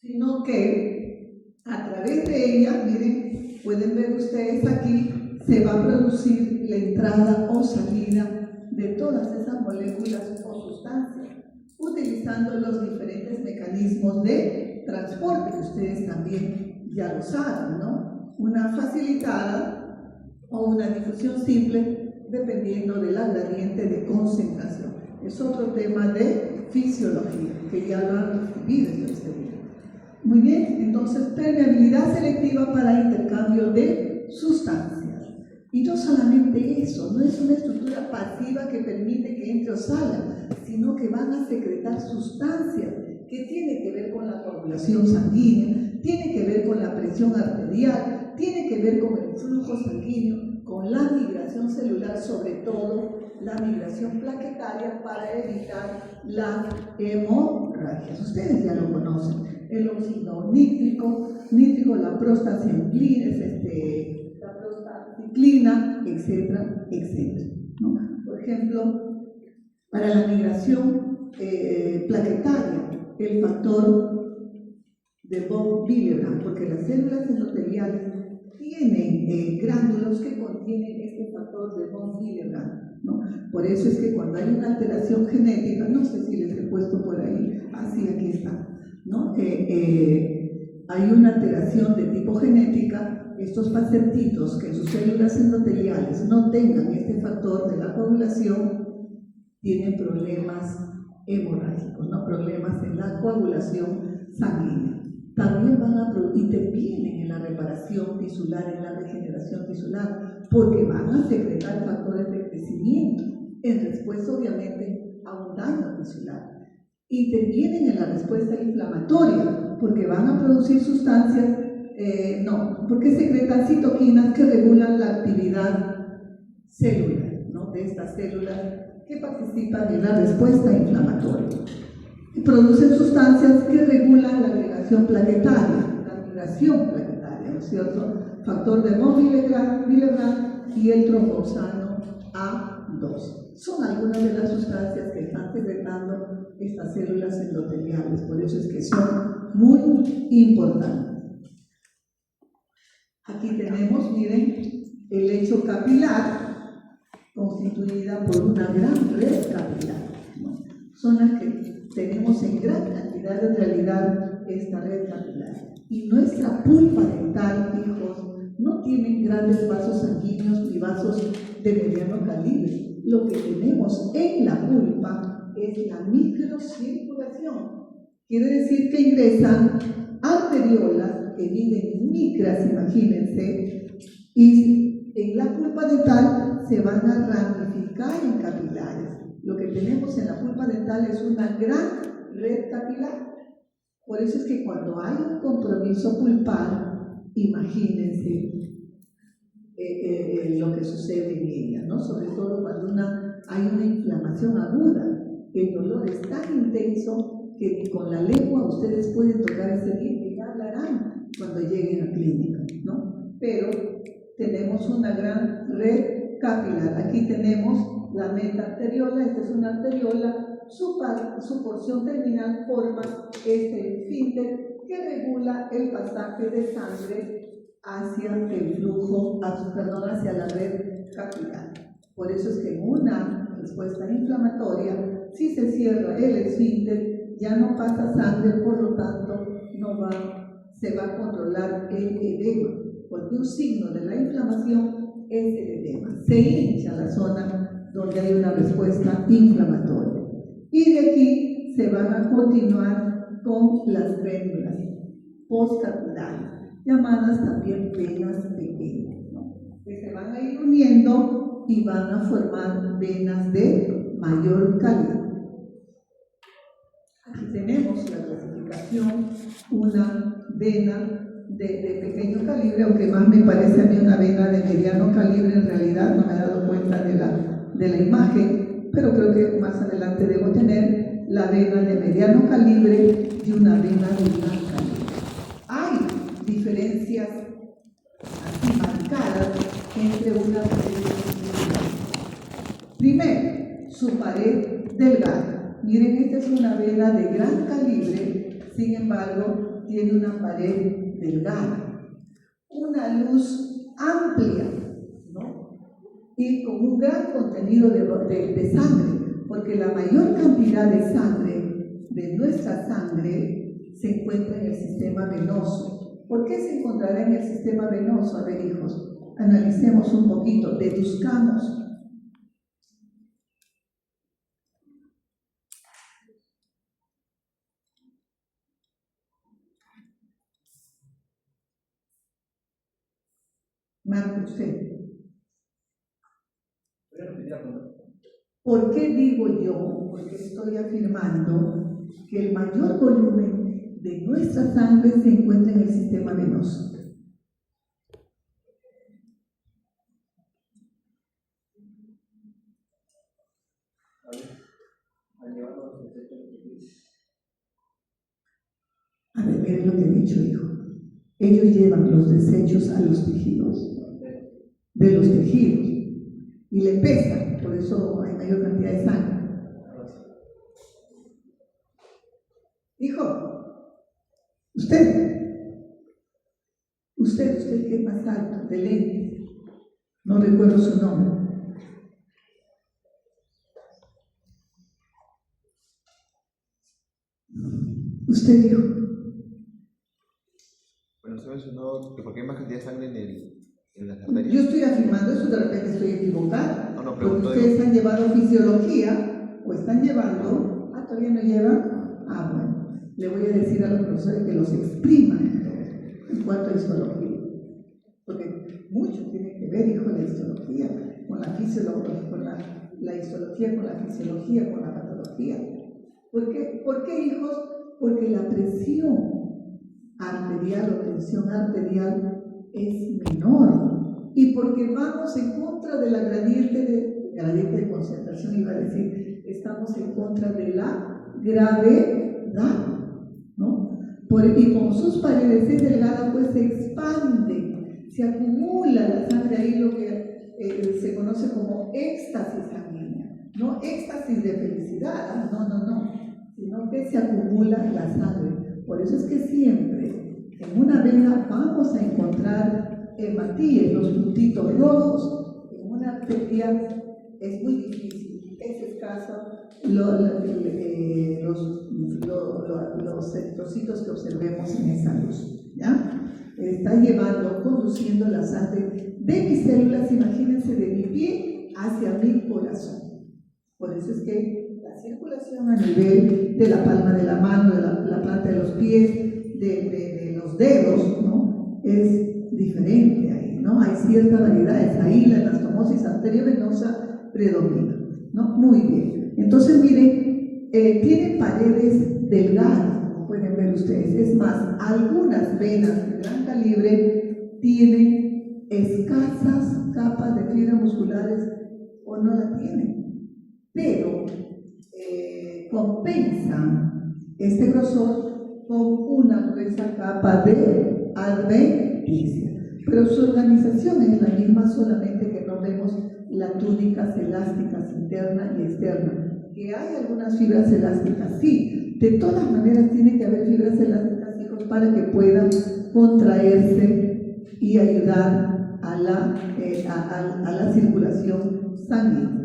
Sino que a través de ellas, miren, pueden ver ustedes aquí, se va a producir la entrada o salida de todas esas moléculas o sustancias, utilizando los diferentes mecanismos de transporte que ustedes también ya lo saben, ¿no? Una facilitada o una difusión simple, dependiendo de la gradiente de concentración. Es otro tema de fisiología, que ya lo han vivido en este video. Muy bien, entonces permeabilidad selectiva para intercambio de sustancias. Y no solamente eso, no es una estructura pasiva que permite que entre o salga, sino que van a secretar sustancias que tienen que ver con la coagulación sanguínea, tiene que ver con la presión arterial, tiene que ver con el flujo sanguíneo, con la migración celular, sobre todo la migración plaquetaria para evitar las hemorragias. Ustedes ya lo conocen, el óxido nítrico, la prostaciclina, la prostaciclina, etcétera, etcétera, ¿no? Por ejemplo, para la migración plaquetaria, el factor de von Willebrand, porque las células endoteliales tienen gránulos que contienen este factor de von Willebrand, ¿no? Por eso es que cuando hay una alteración genética, no sé si les he puesto por ahí, así aquí está, ¿no? Hay una alteración de tipo genética, estos pacientitos que en sus células endoteliales no tengan este factor de la coagulación, tienen problemas hemorrágicos, ¿no? Problemas en la coagulación sanguínea. También intervienen en la reparación tisular, en la regeneración tisular, porque van a secretar factores de crecimiento en respuesta, obviamente, a un daño tisular. Intervienen en la respuesta inflamatoria, porque van a producir sustancias, porque secretan citoquinas que regulan la actividad celular, ¿no? De estas células que participan en la respuesta inflamatoria. Y producen sustancias que regulan la migración plaquetaria, ¿no es cierto? Factor de von Willebrand y el trombosano A2. Son algunas de las sustancias que están secretando estas células endoteliales, por eso es que son muy importantes. Aquí tenemos, miren, el lecho capilar, constituida por una gran red capilar, ¿no? Son las que tenemos crear en realidad esta red capilar. Y nuestra pulpa dental, hijos, no tiene grandes vasos sanguíneos ni vasos de mediano calibre. Lo que tenemos en la pulpa es la microcirculación. Quiere decir que ingresan arteriolas que miden micras, imagínense, y en la pulpa dental se van a ramificar en capilares. Lo que tenemos en la pulpa dental es una gran red capilar. Por eso es que cuando hay un compromiso pulpar, imagínense lo que sucede en ella, ¿no? Sobre todo cuando hay una inflamación aguda. El dolor es tan intenso que ni con la lengua ustedes pueden tocar ese diente, ya hablarán cuando lleguen a clínica, ¿no? Pero tenemos una gran red capilar. Aquí tenemos la meta-arteriola, esta es una arteriola, su porción terminal forma este esfínter que regula el pasaje de sangre hacia el flujo, hacia la red capilar. Por eso es que en una respuesta inflamatoria, si se cierra el esfínter, ya no pasa sangre, por lo tanto se va a controlar el edema, porque un signo de la inflamación es el edema. Se hincha la zona donde hay una respuesta inflamatoria. Y de aquí se van a continuar con las vénulas postcapulares, llamadas también venas pequeñas, ¿no? Que se van a ir uniendo y van a formar venas de mayor calidad. Aquí tenemos la clasificación, una vena de pequeño calibre, aunque más me parece a mí una vena de mediano calibre, en realidad no me he dado cuenta de la imagen, pero creo que más adelante debo tener la vena de mediano calibre y una vena de gran calibre. Hay diferencias así marcadas entre una pared y otra. Primero, su pared delgada. Miren, esta es una vena de gran calibre, sin embargo, tiene una pared delgada, una luz amplia, ¿no? Y con un gran contenido de sangre, porque la mayor cantidad de sangre de nuestra sangre se encuentra en el sistema venoso. ¿Por qué se encontrará en el sistema venoso? A ver, hijos, analicemos un poquito, deduzcamos. Marco, usted. ¿Por qué digo yo? Porque estoy afirmando que el mayor volumen de nuestra sangre se encuentra en el sistema venoso. A ver, miren lo que he dicho, hijo. Ellos llevan los desechos a los tejidos, de los tejidos, y le pesan, por eso hay mayor cantidad de sangre. Hijo, usted que es más alto, de lentes, no recuerdo su nombre. Usted dijo. Bueno, usted mencionó que porque hay más cantidad de sangre en las arterias. Yo estoy afirmando eso, de repente estoy equivocada. No, porque ustedes han llevado fisiología, o están llevando, todavía no llevan, bueno, le voy a decir a los profesores que los expriman en cuanto a histología. Porque mucho tiene que ver, hijo, la histología, con la fisiología, con la histología, con la fisiología, con la patología. ¿Por qué, hijos? Porque la presión arterial o tensión arterial es menor, y porque vamos en contra de la gradiente de concentración, iba a decir, estamos en contra de la gravedad, ¿no? Y como sus paredes es delgada, pues se expande, se acumula la sangre ahí, lo que se conoce como éxtasis sanguínea, no éxtasis de felicidad, no, sino que se acumula la sangre. Por eso es que siempre en una vena vamos a encontrar hematíes, los puntitos rojos. En una arteria es muy difícil, es escaso los trocitos que observemos en esa luz, ¿ya? Está conduciendo la sangre de mis células, imagínense, de mi pie hacia mi corazón. Por eso es que la circulación a nivel de la palma de la mano, de la planta de los pies, de los dedos, ¿no? Es diferente ahí, ¿no? Hay ciertas variedades, ahí la anastomosis arteriovenosa predomina, ¿no? Muy bien. Entonces, miren, tiene paredes delgadas, como pueden ver ustedes. Es más, algunas venas de gran calibre tienen escasas capas de fibras musculares o no la tienen, pero compensan este grosor con una gruesa capa de adventicia. Pero su organización es la misma, solamente que no vemos las túnicas elásticas interna y externa. Que hay algunas fibras elásticas, sí. De todas maneras tiene que haber fibras elásticas, hijos, para que puedan contraerse y ayudar a la circulación sanguínea.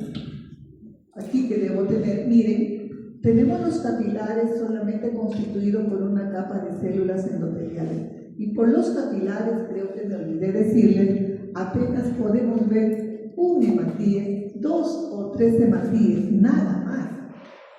Aquí que debo tener, miren, tenemos los capilares solamente constituidos por una capa de células endoteliales. Y por los capilares, creo que me olvidé decirles, apenas podemos ver un hematíes, 2 o 3 hematíes, nada más.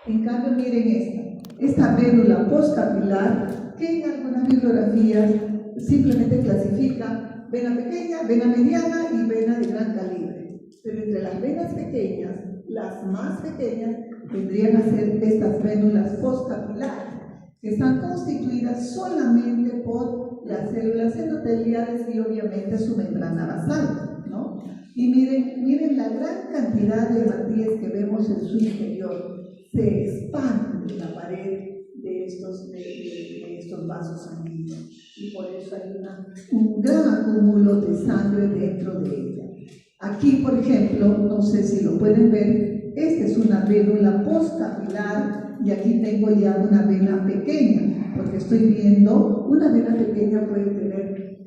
En cambio, miren esta vénula postcapilar, que en algunas bibliografías simplemente clasifica vena pequeña, vena mediana y vena de gran calibre. Pero entre las venas pequeñas, las más pequeñas vendrían a ser estas vénulas postcapilares, que están constituidas solamente por las células endoteliales y obviamente su membrana basal, ¿no? Y miren la gran cantidad de hematíes que vemos en su interior. Se expande la pared de estos vasos sanguíneos y por eso hay un gran acúmulo de sangre dentro de ella. Aquí, por ejemplo, no sé si lo pueden ver, esta es una vénula postcapilar y aquí tengo ya una vena pequeña, porque estoy viendo, una vena pequeña puede tener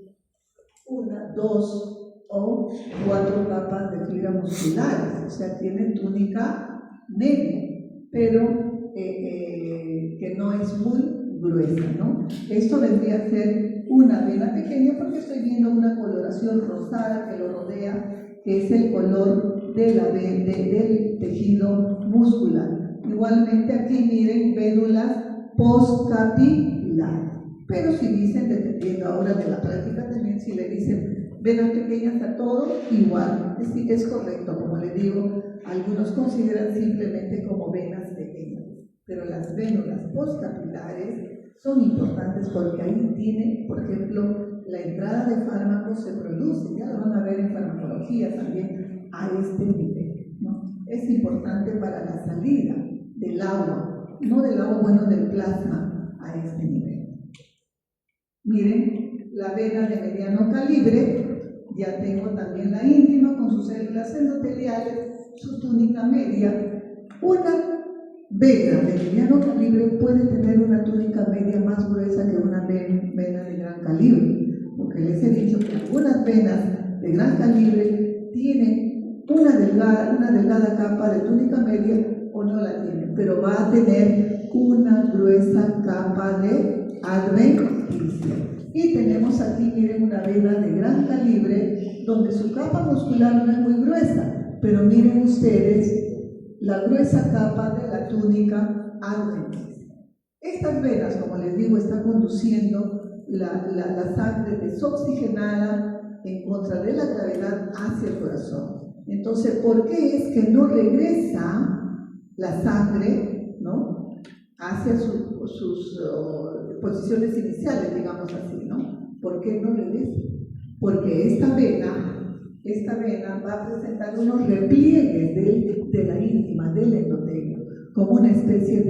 1, 2 o 4 capas de fibra musculares, o sea, tiene túnica media, pero que no es muy gruesa, ¿no? Esto vendría a ser una vena pequeña porque estoy viendo una coloración rosada que lo rodea, que es el color del tejido muscular. Igualmente aquí miren vénulas postcapilares, pero si dicen, dependiendo ahora de la práctica también, si le dicen venas pequeñas a todo, igual, es correcto, como les digo, algunos consideran simplemente como venas pequeñas, pero las vénulas postcapilares son importantes porque ahí tiene, por ejemplo, la entrada de fármacos se produce, ya lo van a ver en farmacología también, a este nivel, ¿no? Es importante para la salida del agua, no del agua, bueno, del plasma, a este nivel. Miren, la vena de mediano calibre, ya tengo también la íntima con sus células endoteliales, su túnica media. Una vena de mediano calibre puede tener una túnica media más gruesa que una vena de gran calibre, porque les he dicho que algunas venas de gran calibre tienen una delgada capa de túnica media o no la tienen, pero va a tener una gruesa capa de adventicia. Y tenemos aquí, miren, una vena de gran calibre donde su capa muscular no es muy gruesa, pero miren ustedes la gruesa capa de la túnica adventicia. Estas venas, como les digo, están conduciendo la sangre desoxigenada en contra de la gravedad hacia el corazón. Entonces, ¿por qué es que no regresa la sangre, ¿no?, hacia sus posiciones iniciales, digamos así, ¿no? ¿Por qué no regresa? Porque esta vena va a presentar unos repliegues de la íntima, del endotelio, como una especie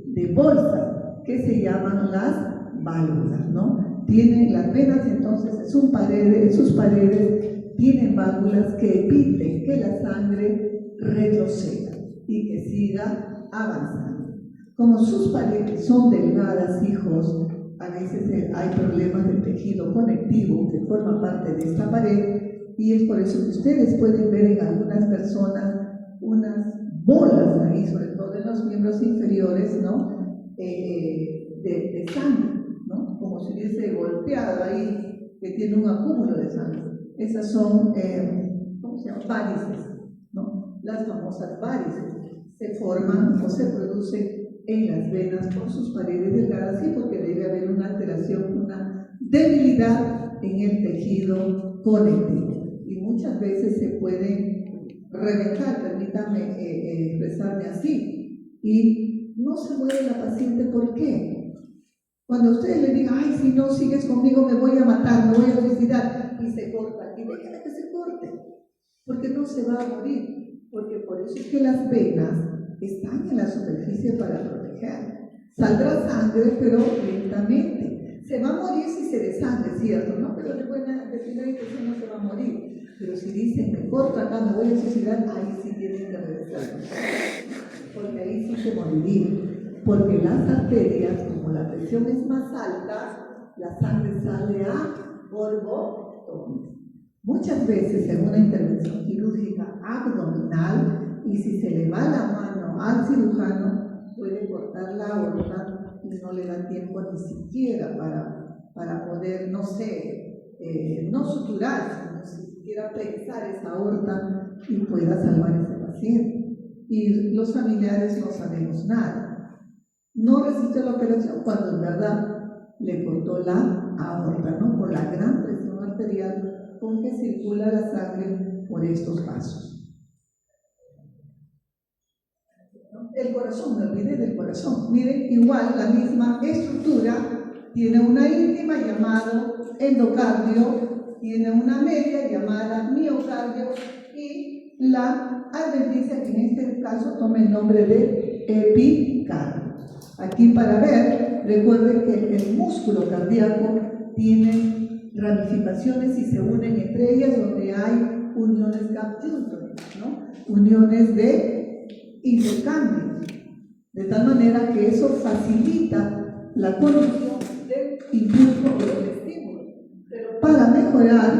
de bolsas que se llaman las válvulas, ¿no? Tienen las venas, entonces, en sus paredes tienen válvulas que eviten que la sangre retroceda y que siga avanzando. Como sus paredes son delgadas, hijos, a veces hay problemas del tejido conectivo que forma parte de esta pared, y es por eso que ustedes pueden ver en algunas personas unas bolas ahí, sobre todo en los miembros inferiores, ¿no? De sangre, ¿no? Como si hubiese golpeado ahí, que tiene un acúmulo de sangre. Esas son, ¿cómo se llama? Varices, ¿no? Las famosas varices se forman o se producen en las venas por sus paredes delgadas, y porque debe haber una alteración, una debilidad en el tejido conectivo. Y muchas veces se pueden reventar, permítame expresarme así, y no se mueve la paciente. ¿Por qué? Cuando ustedes le digan, ay, si no sigues conmigo me voy a matar, me voy a suicidar, y se corta, y déjala que se corte, porque no se va a morir, porque por eso es que las venas están en la superficie para proteger. Saldrá sangre, pero lentamente. Se va a morir si se desangre, ¿cierto? ¿No? Pero de primera intención no se va a morir. Pero si dicen, me corto acá, me voy a suicidar, ahí sí tienen que regresar. Porque ahí sí se moriría. Porque las arterias, como la presión es más alta, la sangre sale a borbotones. Muchas veces en una intervención quirúrgica abdominal, y si se le va la mano al cirujano, puede cortar la aorta y no le da tiempo ni siquiera para poder, no sé, no suturar, sino siquiera prensar esa aorta y pueda salvar a ese paciente. Y los familiares no sabemos nada. No resistió la operación cuando en verdad le cortó la aorta, ¿no? Por la gran presión arterial con que circula la sangre por estos vasos. El corazón, me olvidé del corazón. Miren, igual la misma estructura, tiene una íntima llamada endocardio, tiene una media llamada miocardio, y la adventicia, que en este caso toma el nombre de epicardio. Aquí, para ver, recuerden que el músculo cardíaco tiene ramificaciones y se unen entre ellas, donde hay uniones gap-junction, ¿no? Uniones de intercambio, de tal manera que eso facilita la conducción del impulso o del estímulo. Pero para mejorar,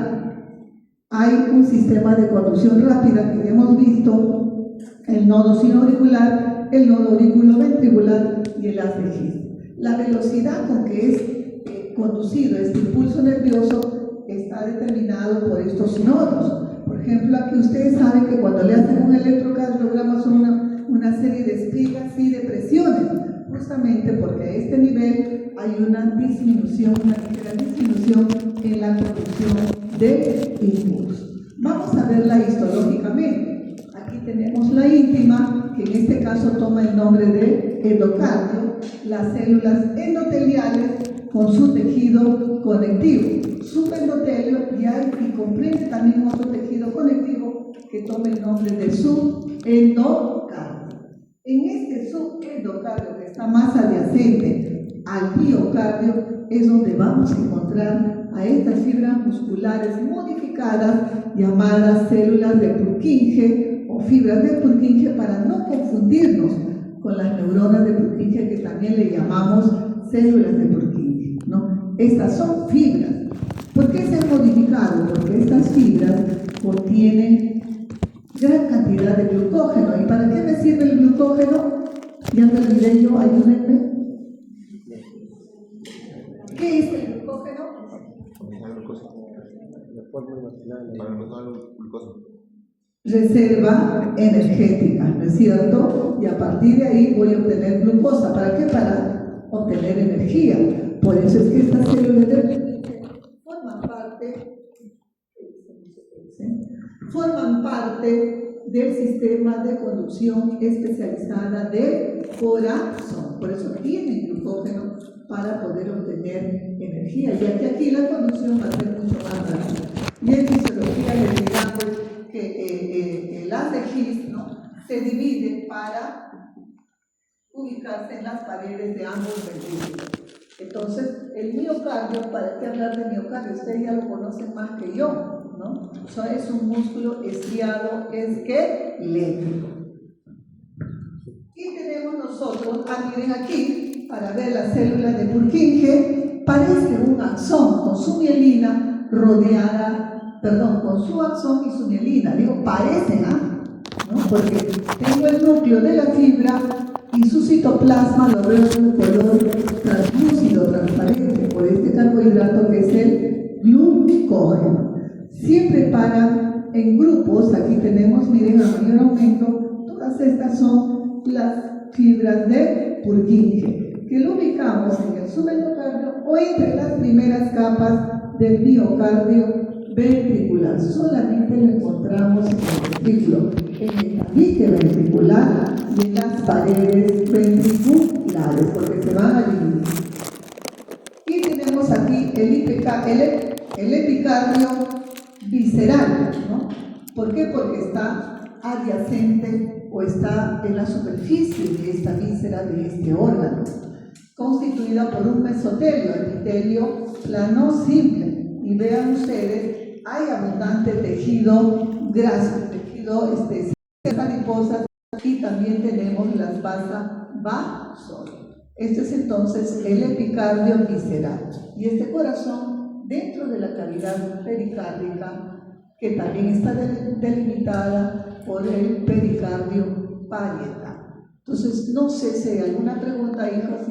hay un sistema de conducción rápida que hemos visto: el nodo sinoauricular, el nodo auriculoventricular y el haz de His. La velocidad con que es conducido este impulso nervioso está determinado por estos nodos. Por ejemplo, aquí ustedes saben que cuando le hacen un electrocardiograma son una serie de espigas y de presiones, justamente porque a este nivel hay una disminución, una ligera disminución en la conducción del impulso. Vamos a verla histológicamente. Aquí tenemos la íntima, que en este caso toma el nombre de endocardio, las células endoteliales con su tejido conectivo, subendotelio, y comprende también otro tejido conectivo que toma el nombre de subendocardio. En este subendocardio, que está más adyacente al miocardio, es donde vamos a encontrar a estas fibras musculares modificadas llamadas células de Purkinje o fibras de Purkinje, para no confundirnos con las neuronas de Purkinje, que también le llamamos células de Purkinje, ¿no? Estas son fibras. ¿Por qué se han modificado? Porque estas fibras contienen gran cantidad de glucógeno. ¿Y para qué me sirve el glucógeno? Ya me olvidé yo, ayúdenme. ¿Qué es el glucógeno? Reserva energética, ¿no es cierto? Y a partir de ahí voy a obtener glucosa. ¿Para qué? Para obtener energía. Por eso es que estas células de forman parte del sistema de conducción especializada del corazón. Por eso tienen glucógeno para poder obtener energía, ya que aquí la conducción va a ser mucho más rápida. Y en fisiología les digamos que el haz de His, ¿no?, se divide para ubicarse en las paredes de ambos ventrículos. Entonces, el miocardio, ¿para qué hablar de miocardio? Ustedes ya lo conocen más que yo, ¿no? O sea, es un músculo estriado esquelético. Y tenemos nosotros, miren aquí, para ver las células de Purkinje, parece un axón con su mielina rodeada, con su axón y su mielina. Digo, parecen, ¿no? porque tengo el núcleo de la fibra y su citoplasma lo veo de un color translúcido, transparente, por este carbohidrato que es el glucógeno. Siempre paran en grupos, aquí tenemos, miren, a mayor aumento, todas estas son las fibras de Purkinje, que lo ubicamos en el subendocardio o entre las primeras capas del miocardio ventricular. Solamente lo encontramos en el ventrículo, en el tabique ventricular y en las paredes ventriculares, porque se van a dividir. Y tenemos aquí el epicardio visceral, ¿no? ¿Por qué? Porque está adyacente o está en la superficie de esta víscera, de este órgano, constituida por un mesotelio, epitelio plano simple. Y vean ustedes, hay abundante tejido graso, tejido adiposas, y también tenemos las vasas vasosas. Este es entonces el epicardio visceral. Y este corazón dentro de la cavidad pericárdica, que también está delimitada por el pericardio parietal. Entonces, no sé si hay alguna pregunta, hijos.